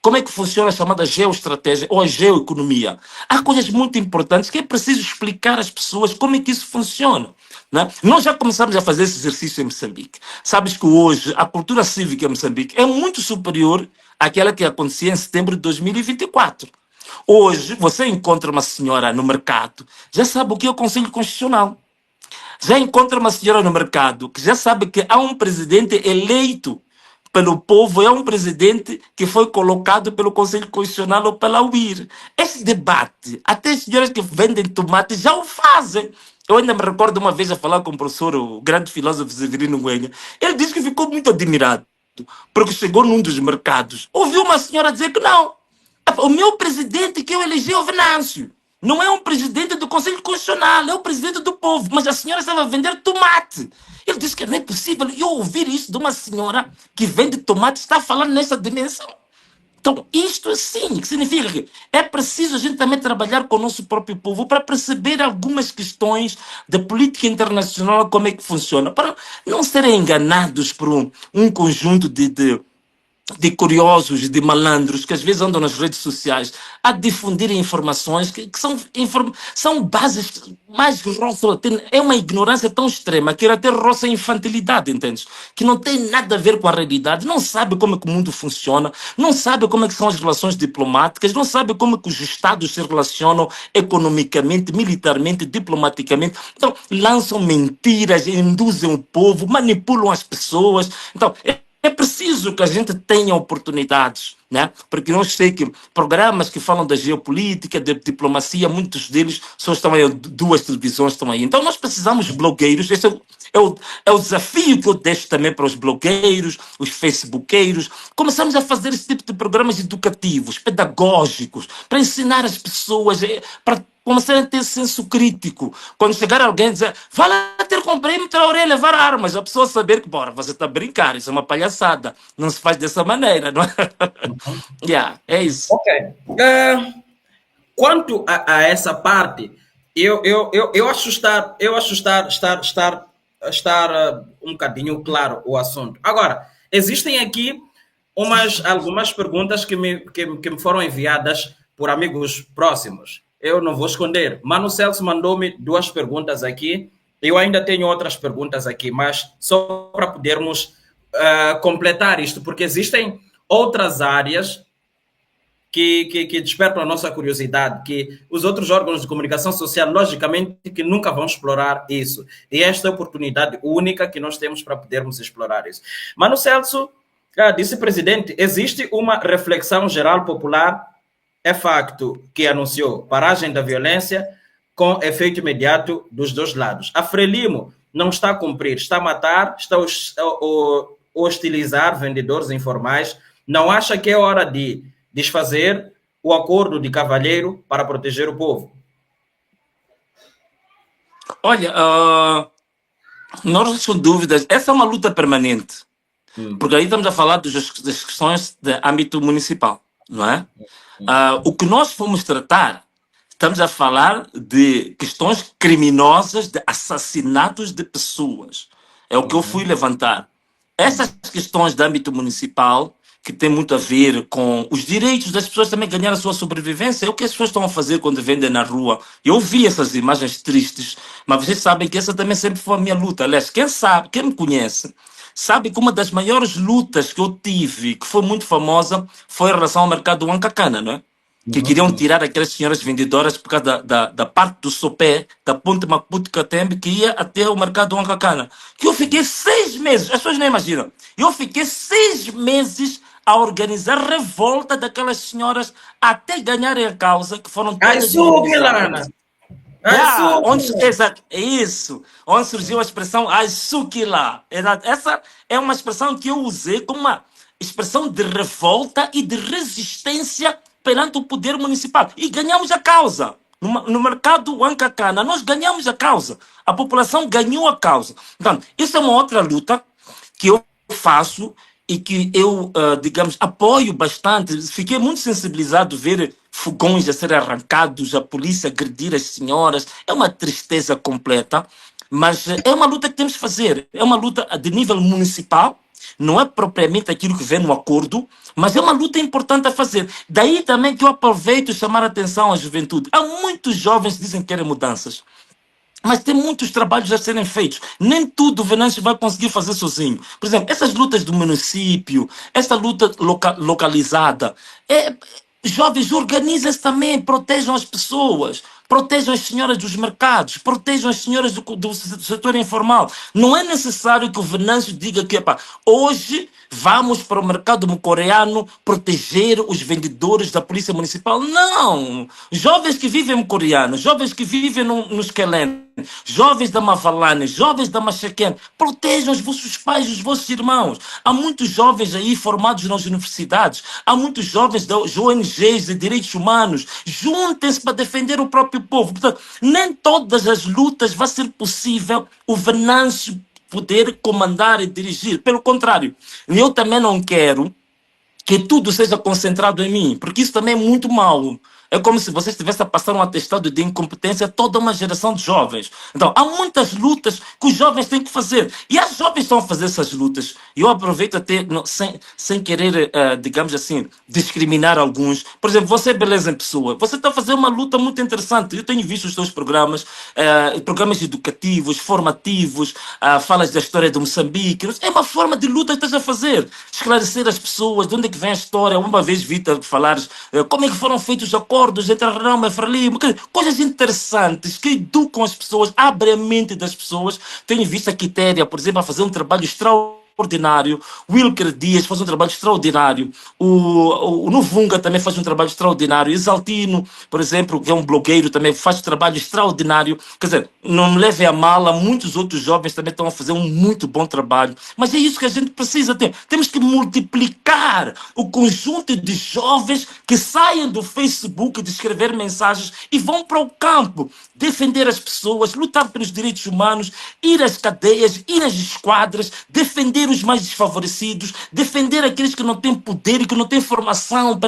Como é que funciona a chamada geoestratégia ou a geoeconomia? Há coisas muito importantes que é preciso explicar às pessoas como é que isso funciona. Né? Nós já começamos a fazer esse exercício em Moçambique. Sabes que hoje a cultura cívica em Moçambique é muito superior àquela que acontecia em setembro de 2024. Hoje, você encontra uma senhora no mercado, já sabe o que é o Conselho Constitucional. Já encontra uma senhora no mercado que já sabe que há um presidente eleito pelo povo, é um presidente que foi colocado pelo Conselho Constitucional ou pela UIR. Esse debate, até as senhoras que vendem tomate já o fazem. Eu ainda me recordo uma vez a falar com o professor, o grande filósofo Severino Nguenha. Ele disse que ficou muito admirado, porque chegou num dos mercados, ouviu uma senhora dizer que não. O meu presidente que eu elegi é o Venâncio. Não é um presidente do Conselho Constitucional, é o presidente do povo. Mas a senhora estava a vender tomate. Ele disse que não é possível eu ouvir isso de uma senhora que vende tomate, está falando nessa dimensão. Então, isto sim, que significa que é preciso a gente também trabalhar com o nosso próprio povo para perceber algumas questões da política internacional, como é que funciona, para não serem enganados por um conjunto de curiosos, de malandros, que às vezes andam nas redes sociais a difundir informações que são bases mais grossas. É uma ignorância tão extrema que até roça a infantilidade, entende? Que não tem nada a ver com a realidade, não sabe como é que o mundo funciona, não sabe como é que são as relações diplomáticas, não sabe como é que os Estados se relacionam economicamente, militarmente, diplomaticamente. Então, lançam mentiras, induzem o povo, manipulam as pessoas. Então, é preciso que a gente tenha oportunidades, né? Porque eu sei que programas que falam da geopolítica, da diplomacia, muitos deles só estão aí, 2 televisões estão aí. Então nós precisamos de blogueiros, esse é o desafio que eu deixo também para os blogueiros, os facebookeiros. Começamos a fazer esse tipo de programas educativos, pedagógicos, para ensinar as pessoas, para começarem a ter senso crítico. Quando chegar alguém e dizer, vai lá ter com perímetro a orelha, levar armas, a pessoa saber que, bora, você está a brincar, isso é uma palhaçada. Não se faz dessa maneira, não é? É isso. Ok. Quanto a essa parte, eu acho estar um bocadinho claro o assunto. Agora, existem aqui algumas perguntas que me foram enviadas por amigos próximos. Eu não vou esconder. Mano Celso mandou-me 2 perguntas aqui. Eu ainda tenho outras perguntas aqui, mas só para podermos completar isto, porque existem outras áreas que despertam a nossa curiosidade, que os outros órgãos de comunicação social, logicamente, que nunca vão explorar isso. E esta é a oportunidade única que nós temos para podermos explorar isso. Mano Celso disse, presidente, existe uma reflexão geral popular. É facto que anunciou paragem da violência com efeito imediato dos 2 lados. A Frelimo não está a cumprir, está a matar, está a hostilizar vendedores informais. Não acha que é hora de desfazer o acordo de cavalheiro para proteger o povo? Olha, não sem dúvidas, essa é uma luta permanente. Porque aí estamos a falar das questões de âmbito municipal, não é? O que nós fomos tratar, estamos a falar de questões criminosas, de assassinatos de pessoas. É o que eu fui levantar. Essas questões de âmbito municipal, que tem muito a ver com os direitos das pessoas também ganhar a sua sobrevivência, é o que as pessoas estão a fazer quando vendem na rua. Eu vi essas imagens tristes, mas vocês sabem que essa também sempre foi a minha luta. Aliás, quem me conhece, sabe que uma das maiores lutas que eu tive, que foi muito famosa, foi em relação ao mercado do Ancacana, não é? Que queriam tirar aquelas senhoras vendedoras por causa da parte do sopé, da ponte Maputo-Catembe, que ia até o mercado do Ancacana. Que eu fiquei 6 meses, as pessoas não imaginam, eu fiquei 6 meses a organizar revolta daquelas senhoras até ganharem a causa, que foram todas onde surgiu a expressão Aisukila. Essa é uma expressão que eu usei como uma expressão de revolta e de resistência perante o poder municipal. E ganhamos a causa. No mercado Ancacana, nós ganhamos a causa. A população ganhou a causa. Então, isso é uma outra luta que eu faço e que eu, digamos, apoio bastante. Fiquei muito sensibilizado ver fogões a serem arrancados, a polícia agredir as senhoras. É uma tristeza completa, mas é uma luta que temos que fazer. É uma luta de nível municipal, não é propriamente aquilo que vem no acordo, mas é uma luta importante a fazer. Daí também que eu aproveito chamar a atenção à juventude. Há muitos jovens que dizem que querem mudanças, mas tem muitos trabalhos a serem feitos. Nem tudo o Venâncio vai conseguir fazer sozinho. Por exemplo, essas lutas do município, essa luta localizada, jovens, organizem-se também, protejam as pessoas, protejam as senhoras dos mercados, protejam as senhoras do setor informal. Não é necessário que o Venâncio diga que, epá, hoje vamos para o mercado mocoreano proteger os vendedores da polícia municipal. Não! Jovens que vivem em Mocoreano, jovens que vivem no Esquelene, jovens da Mavalane, jovens da Machaquene, protejam os vossos pais, os vossos irmãos. Há muitos jovens aí formados nas universidades, há muitos jovens das ONGs de direitos humanos. Juntem-se para defender o próprio povo. Portanto, nem todas as lutas vai ser possível o Venâncio poder comandar e dirigir. Pelo contrário, eu também não quero que tudo seja concentrado em mim, porque isso também é muito mau. É como se você estivesse a passar um atestado de incompetência a toda uma geração de jovens. Então, há muitas lutas que os jovens têm que fazer. E as jovens estão a fazer essas lutas. E eu aproveito até, sem querer, digamos assim, discriminar alguns. Por exemplo, você é Beleza em Pessoa. Você está a fazer uma luta muito interessante. Eu tenho visto os seus programas, programas educativos, formativos, falas da história de Moçambique. É uma forma de luta que estás a fazer. Esclarecer as pessoas, de onde é que vem a história. Uma vez vi-te falar como é que foram feitos os acordos entre a Renamo e a Frelimo, coisas interessantes que educam as pessoas, abrem a mente das pessoas. Tenho visto a Quitéria, por exemplo, a fazer um trabalho extraordinário. Wilker Dias faz um trabalho extraordinário. O Novunga também faz um trabalho extraordinário. Exaltino, por exemplo, que é um blogueiro, também faz um trabalho extraordinário. Quer dizer, não me leve a mala, muitos outros jovens também estão a fazer um muito bom trabalho. Mas é isso que a gente precisa ter. Temos que multiplicar o conjunto de jovens que saiam do Facebook de escrever mensagens e vão para o campo defender as pessoas, lutar pelos direitos humanos, ir às cadeias, ir às esquadras, defender os mais desfavorecidos, defender aqueles que não têm poder e que não têm formação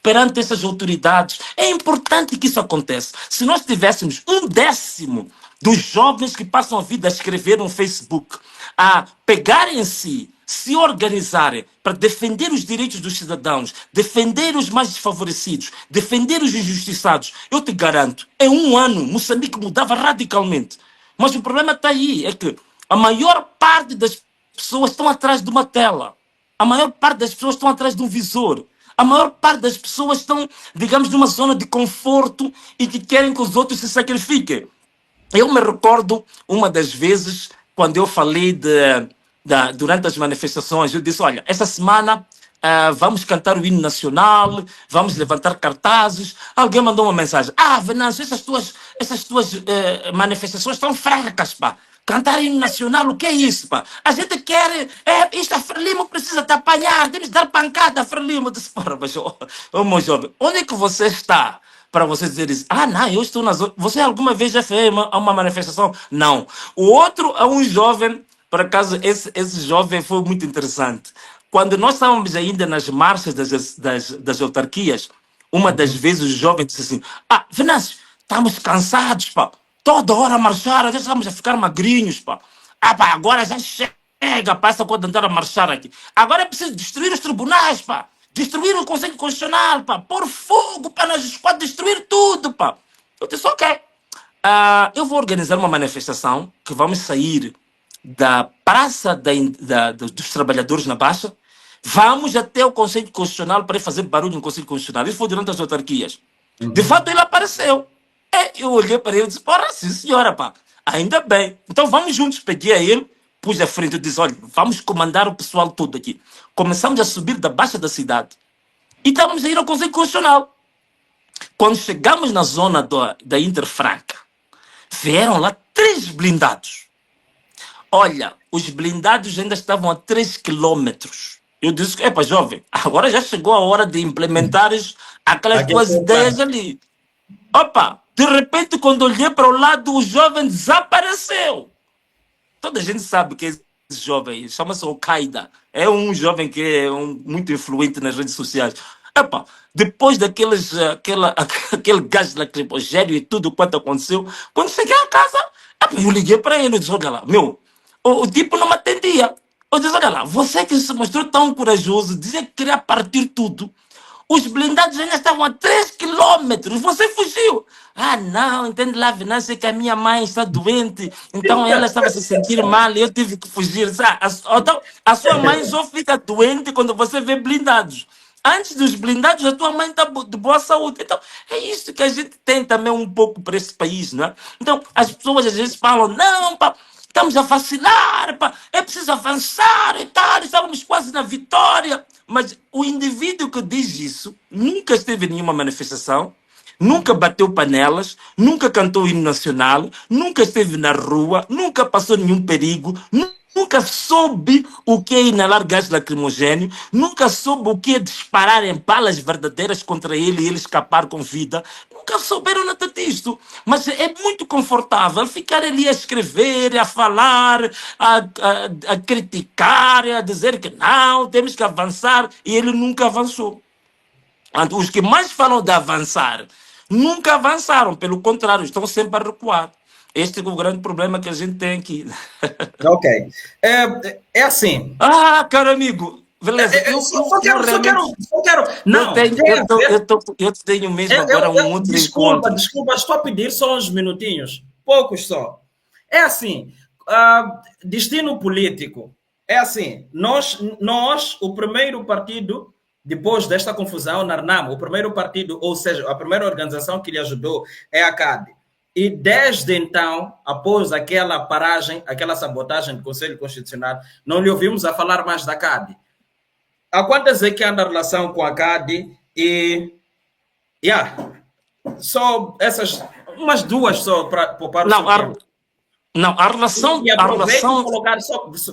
perante essas autoridades. É importante que isso aconteça. Se nós tivéssemos 1/10 dos jovens que passam a vida a escrever no Facebook, a pegarem em si, se organizarem para defender os direitos dos cidadãos, defender os mais desfavorecidos, defender os injustiçados, eu te garanto, em 1 ano, Moçambique mudava radicalmente. Mas o problema está aí, é que a maior parte das pessoas estão atrás de uma tela. A maior parte das pessoas estão atrás de um visor. A maior parte das pessoas estão, digamos, numa zona de conforto e que querem que os outros se sacrifiquem. Eu me recordo uma das vezes, quando eu falei durante as manifestações, eu disse, olha, esta semana vamos cantar o hino nacional, vamos levantar cartazes. Alguém mandou uma mensagem, Venâncio, essas tuas manifestações estão fracas, pá. Cantar hino nacional, o que é isso, pá? A gente quer, isto a Frelimo precisa te apanhar, temos de dar pancada a Frelimo. Eu disse, mas, meu jovem, onde é que você está? Para você dizer isso. Não, eu estou na zona. Você alguma vez já fez uma manifestação? Não. O outro é um jovem, por acaso, esse jovem foi muito interessante. Quando nós estávamos ainda nas marchas das autarquias, uma das vezes o jovem disse assim, Venâncio, estamos cansados, pá. Toda hora a marchar, já estamos a ficar magrinhos, pá. Pá, agora já chega, pá, essa coisa de andar a marchar aqui. Agora é preciso destruir os tribunais, pá. Destruir o Conselho Constitucional, pá. Pôr fogo, pá, nas esquadras, destruir tudo, pá. Eu disse, ok. Eu vou organizar uma manifestação que vamos sair da Praça dos Trabalhadores na Baixa, vamos até o Conselho Constitucional para ir fazer barulho no Conselho Constitucional. Isso foi durante as autarquias. De fato, ele apareceu. Eu olhei para ele e disse, porra, sim senhora, pá. Ainda bem. Então vamos juntos. Peguei a ele, pus à frente e disse, olha, vamos comandar o pessoal todo aqui. Começamos a subir da Baixa da cidade. E estávamos a ir ao Conselho Constitucional. Quando chegamos na zona da Interfranca, vieram lá 3 blindados. Olha, os blindados ainda estavam a 3 quilômetros. Eu disse, epa, jovem, agora já chegou a hora de implementares aquelas tuas ideias ali. Opa, de repente, quando olhei para o lado, o jovem desapareceu. Toda a gente sabe que esse jovem chama-se Al-Qaeda. É um jovem que é muito influente nas redes sociais. Epá, depois aquele gás lacrimogéneo e tudo quanto aconteceu, quando cheguei a casa, epá, eu liguei para ele e disse, olha lá, meu, o tipo não me atendia. Eu disse, olha lá, você que se mostrou tão corajoso, dizer que queria partir tudo, os blindados ainda estavam a 3 quilômetros, você fugiu. Ah, não, entende lá, Venâncio, que a minha mãe está doente, então ela estava a se sentir mal e eu tive que fugir. Então, a sua mãe só fica doente quando você vê blindados. Antes dos blindados, a tua mãe está de boa saúde. Então, é isso que a gente tem também um pouco para esse país, não é? Então, as pessoas às vezes falam, não, pá, estamos a vacilar, pá, é preciso avançar e tal, estamos quase na vitória. Mas o indivíduo que diz isso nunca esteve em nenhuma manifestação, nunca bateu panelas, nunca cantou o hino nacional, nunca esteve na rua, nunca passou nenhum perigo, nunca soube o que é inalar gás lacrimogéneo, nunca soube o que é disparar em balas verdadeiras contra ele e ele escapar com vida. Nunca souberam nada disto. Mas é muito confortável ficar ali a escrever, a falar, a criticar, a dizer que não, temos que avançar. E ele nunca avançou. Os que mais falam de avançar nunca avançaram, pelo contrário, estão sempre a recuar. Este é o grande problema que a gente tem aqui. Ok. É assim. Ah, caro amigo, beleza. Só quero. Não, eu tenho mesmo agora um outro encontro. Desculpa, estou a pedir só uns minutinhos. Poucos só. É assim, destino político. É assim, nós, o primeiro partido, depois desta confusão na RNAM, o primeiro partido, ou seja, a primeira organização que lhe ajudou é a CAD. E desde então, após aquela paragem, aquela sabotagem do Conselho Constitucional, não lhe ouvimos a falar mais da CAD. Há quantas é que anda a relação com a CAD? E só essas, umas duas só para poupar o seu tempo. Não, a relação...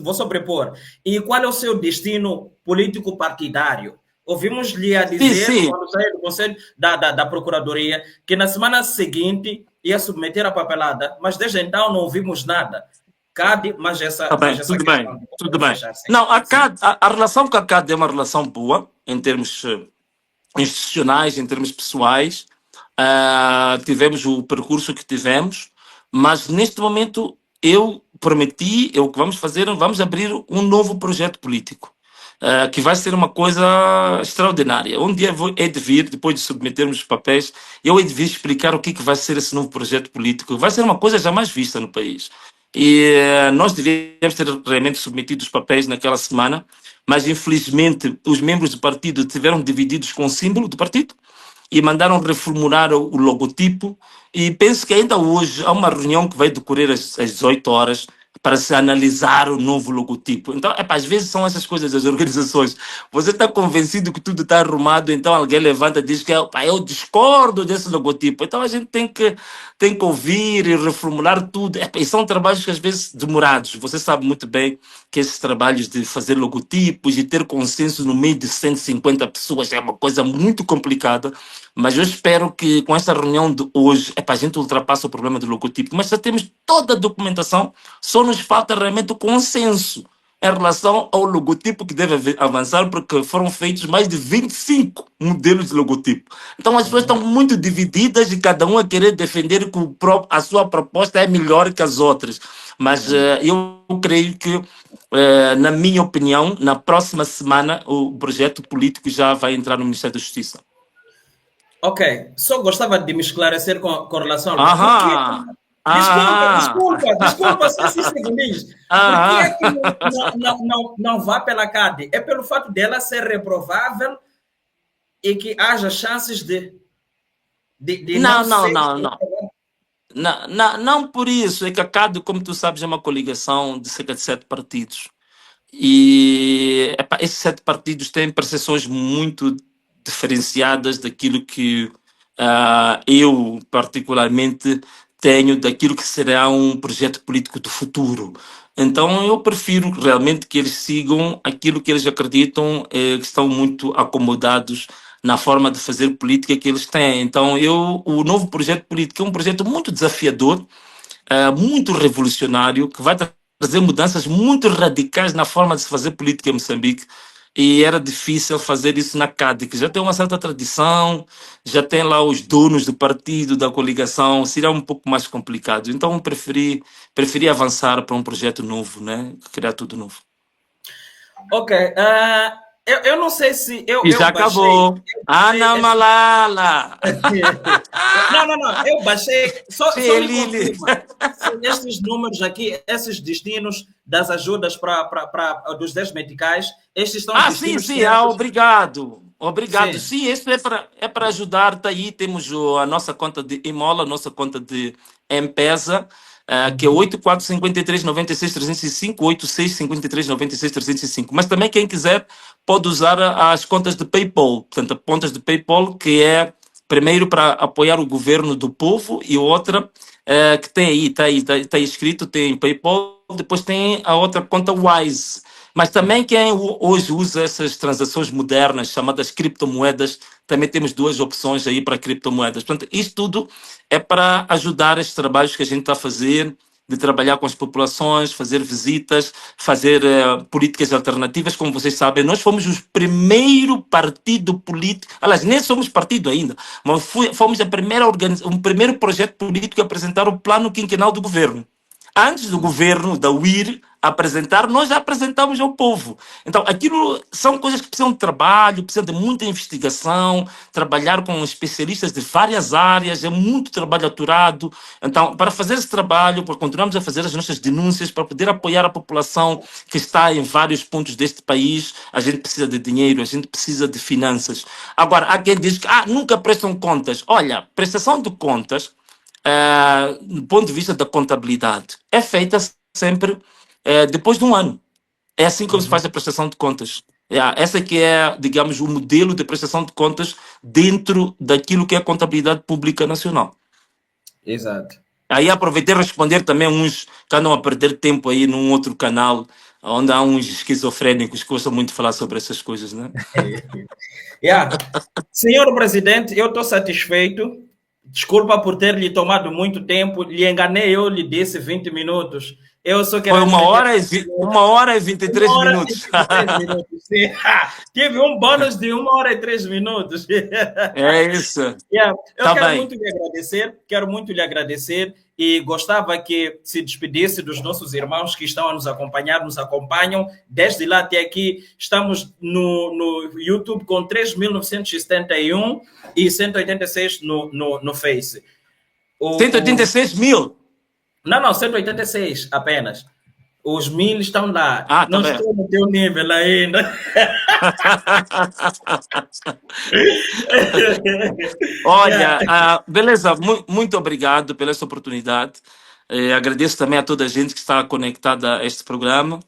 Vou sobrepor. E qual é o seu destino político partidário? Ouvimos-lhe a dizer, quando saiu do Conselho da Procuradoria, que na semana seguinte ia submeter a papelada, mas desde então não ouvimos nada. CAD, mas essa... Tudo bem. Assim. Não, a relação com a CAD é uma relação boa, em termos institucionais, em termos pessoais. Tivemos o percurso que tivemos, mas neste momento eu prometi, o que vamos fazer, vamos abrir um novo projeto político. Que vai ser uma coisa extraordinária. Um dia é de vir, depois de submetermos os papéis, eu hei de vir explicar o que vai ser esse novo projeto político. Vai ser uma coisa jamais vista no país. E nós devíamos ter realmente submetido os papéis naquela semana, mas infelizmente os membros do partido estiveram divididos com o símbolo do partido e mandaram reformular o logotipo. E penso que ainda hoje há uma reunião que vai decorrer às 18 horas para se analisar o novo logotipo. Então, às vezes são essas coisas das organizações. Você está convencido que tudo está arrumado, então alguém levanta e diz que eu discordo desse logotipo. Então a gente tem que ouvir e reformular tudo. E são trabalhos que às vezes demorados. Você sabe muito bem que esses trabalhos de fazer logotipos e ter consenso no meio de 150 pessoas é uma coisa muito complicada. Mas eu espero que com esta reunião de hoje, a gente ultrapasse o problema do logotipo. Mas já temos toda a documentação, só nos falta realmente o consenso em relação ao logotipo que deve avançar, porque foram feitos mais de 25 modelos de logotipo. Então as pessoas estão muito divididas e cada um a querer defender que a sua proposta é melhor que as outras. Mas eu creio que, na minha opinião, na próxima semana o projeto político já vai entrar no Ministério da Justiça. Ok, só gostava de me esclarecer com relação a... Desculpa, só 6 segundinhos. Por que é que não vá pela CAD? É pelo fato dela ser reprovável e que haja chances de não por isso. É que a CAD, como tu sabes, é uma coligação de cerca de 7 partidos. E esses 7 partidos têm percepções muito diferenciadas daquilo que eu particularmente tenho, daquilo que será um projeto político do futuro. Então eu prefiro realmente que eles sigam aquilo que eles acreditam, que estão muito acomodados na forma de fazer política que eles têm. Então o novo projeto político é um projeto muito desafiador, muito revolucionário, que vai trazer mudanças muito radicais na forma de se fazer política em Moçambique. e era difícil fazer isso na CAD, que já tem uma certa tradição, já tem lá os donos do partido, da coligação, seria um pouco mais complicado. Então preferi avançar para um projeto novo, né? Criar tudo novo. Ok. Eu não sei se E já acabou. Ana Malala! Não. Eu baixei. Só me Lili. confirma. Estes números aqui, esses destinos das ajudas dos 10 meticais, estes estão destinos Sim. certos? Obrigado. Obrigado. Sim. Sim, isso é para ajudar. Tá aí, temos a nossa conta de Imola, a nossa conta de M-Pesa, que é 845396 305, 865396 305. Mas também quem quiser pode usar as contas de PayPal. Portanto, contas de PayPal, que é primeiro para apoiar o governo do povo e outra que tem aí, está escrito, tem PayPal, depois tem a outra conta Wise. Mas também quem hoje usa essas transações modernas, chamadas criptomoedas, também temos duas opções aí para criptomoedas. Portanto, isto tudo é para ajudar estes trabalhos que a gente está a fazer, de trabalhar com as populações, fazer visitas, fazer políticas alternativas. Como vocês sabem, nós fomos o primeiro partido político, aliás, nem somos partido ainda, mas fomos o primeiro projeto político a apresentar o plano quinquenal do governo. Antes do governo, da UIR, apresentar, nós já apresentamos ao povo. Então, aquilo são coisas que precisam de trabalho, precisam de muita investigação, trabalhar com especialistas de várias áreas, é muito trabalho aturado. Então, para fazer esse trabalho, para continuarmos a fazer as nossas denúncias, para poder apoiar a população que está em vários pontos deste país, a gente precisa de dinheiro, a gente precisa de finanças. Agora, há quem diz que nunca prestam contas. Olha, prestação de contas, do ponto de vista da contabilidade, é feita sempre depois de um ano. É assim como se faz a prestação de contas. Essa que é, digamos, o modelo de prestação de contas dentro daquilo que é a contabilidade pública nacional. Exato. Aí aproveitei a responder também uns que andam a perder tempo aí num outro canal, onde há uns esquizofrénicos que gostam muito de falar sobre essas coisas, né? Senhor Presidente, eu estou satisfeito. Desculpa por ter lhe tomado muito tempo. Lhe enganei, eu lhe disse 20 minutos. Eu só quero. Foi 1h23 minutos. 23 minutos, sim. Tive um bônus de 1h03 minutos. É isso. Eu quero bem. muito lhe agradecer e gostava que se despedisse dos nossos irmãos que estão a nos acompanhar, nos acompanham desde lá até aqui. Estamos no YouTube com 3.971 e 186 no Face. 186 mil? Não, 186 apenas. Os 1000 estão lá. Não bem. estou no teu nível ainda. Olha, beleza, muito obrigado pela essa oportunidade. Agradeço também a toda a gente que está conectada a este programa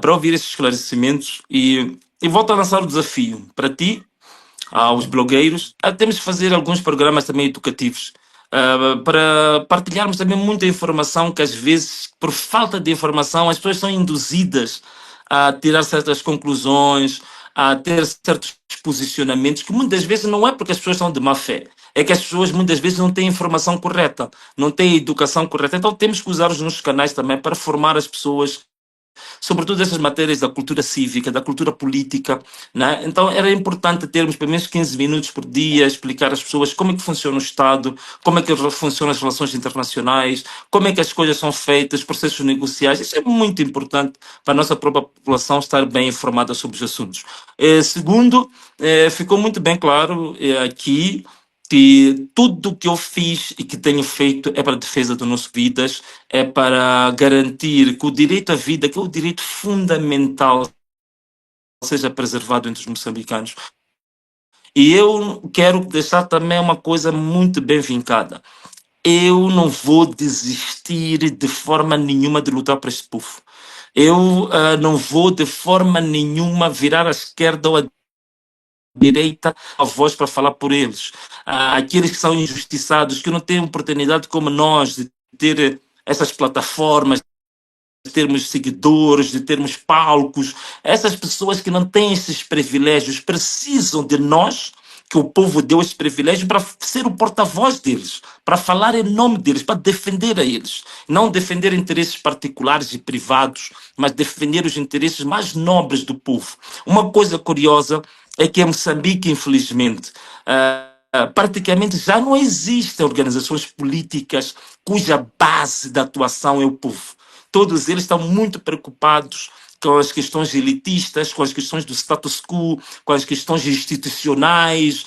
para ouvir esses esclarecimentos e volto a lançar o desafio para ti, aos blogueiros. Temos de fazer alguns programas também educativos para partilharmos também muita informação que às vezes, por falta de informação, as pessoas são induzidas a tirar certas conclusões, a ter certos posicionamentos que muitas vezes não é porque as pessoas são de má fé, é que as pessoas muitas vezes não têm informação correta, não têm educação correta. Então temos que usar os nossos canais também para formar as pessoas, sobretudo essas matérias da cultura cívica, da cultura política, né? Então era importante termos pelo menos 15 minutos por dia, explicar às pessoas como é que funciona o Estado, como é que funcionam as relações internacionais, como é que as coisas são feitas, processos negociais. Isso é muito importante para a nossa própria população estar bem informada sobre os assuntos. Segundo, ficou muito bem claro aqui que tudo que eu fiz e que tenho feito é para a defesa das nossas vidas, é para garantir que o direito à vida, que é o direito fundamental, seja preservado entre os moçambicanos. E eu quero deixar também uma coisa muito bem vincada. Eu não vou desistir de forma nenhuma de lutar para este povo. Eu não vou de forma nenhuma virar à esquerda ou à direita a voz para falar por eles. Aqueles que são injustiçados, que não têm oportunidade como nós de ter essas plataformas, de termos seguidores, de termos palcos. Essas pessoas que não têm esses privilégios precisam de nós que o povo deu esse privilégio para ser o porta-voz deles, para falar em nome deles, para defender a eles. Não defender interesses particulares e privados, mas defender os interesses mais nobres do povo. Uma coisa curiosa é que em Moçambique, infelizmente, praticamente já não existem organizações políticas cuja base da atuação é o povo. Todos eles estão muito preocupados com as questões elitistas, com as questões do status quo, com as questões institucionais,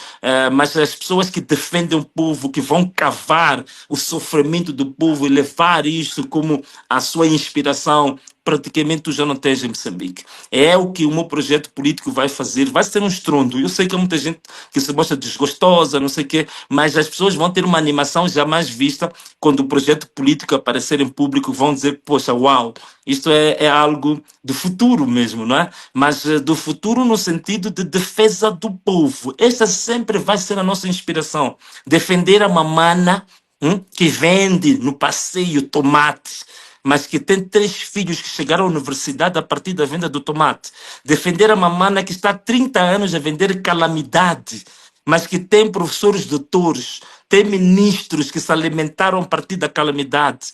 mas as pessoas que defendem o povo, que vão cavar o sofrimento do povo e levar isso como a sua inspiração, praticamente tu já não tens em Moçambique. É o que o meu projeto político vai fazer. Vai ser um estrondo. Eu sei que há muita gente que se mostra desgostosa, não sei o quê, mas as pessoas vão ter uma animação jamais vista quando o projeto político aparecer em público, vão dizer, poxa, uau, isto é algo do futuro mesmo, não é? Mas do futuro no sentido de defesa do povo. Esta sempre vai ser a nossa inspiração. Defender a mamana que vende no passeio tomates, mas que tem 3 filhos que chegaram à universidade a partir da venda do tomate. Defender a mamana que está há 30 anos a vender calamidade, mas que tem professores doutores, tem ministros que se alimentaram a partir da calamidade,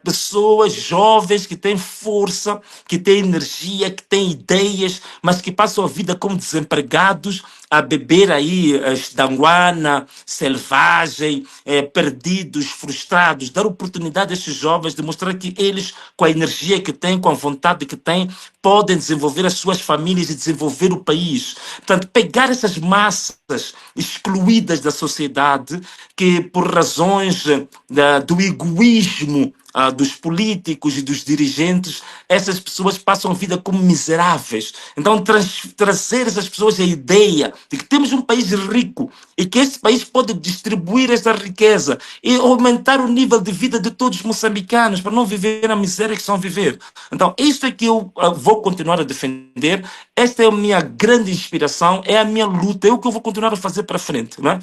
pessoas jovens que têm força, que têm energia, que têm ideias, mas que passam a vida como desempregados, a beber aí estanguana, selvagem, perdidos, frustrados, dar oportunidade a estes jovens de mostrar que eles, com a energia que têm, com a vontade que têm, podem desenvolver as suas famílias e desenvolver o país. Portanto, pegar essas massas excluídas da sociedade, que por razões do egoísmo dos políticos e dos dirigentes, essas pessoas passam a vida como miseráveis. Então, trazer essas pessoas a ideia de que temos um país rico e que este país pode distribuir esta riqueza e aumentar o nível de vida de todos os moçambicanos para não viver na miséria que estão a viver. Então, isto é que eu vou continuar a defender. Esta é a minha grande inspiração, é a minha luta, é o que eu vou continuar a fazer para frente, não é?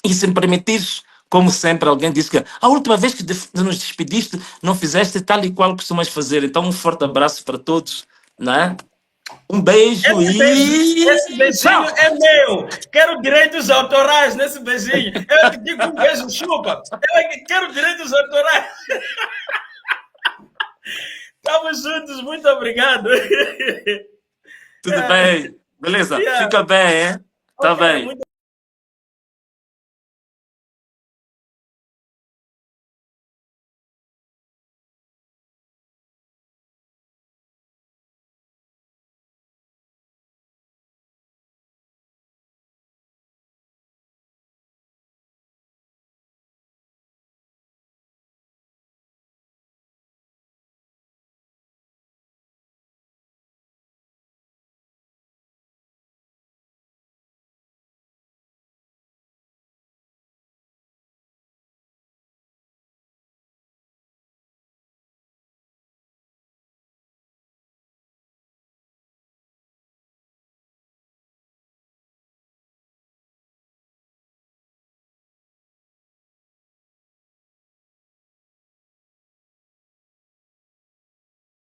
E se me permitires, como sempre, alguém disse que a última vez que nos despediste, não fizeste tal e qual costumas fazer. Então, um forte abraço para todos, né? Um beijo Esse beijinho tchau! é meu. Quero direitos autorais nesse beijinho. Eu que digo um beijo, chupa. Eu é que quero direitos autorais. Estamos juntos, muito obrigado. Tudo bem? Beleza? Fica bem, hein? Tá bem.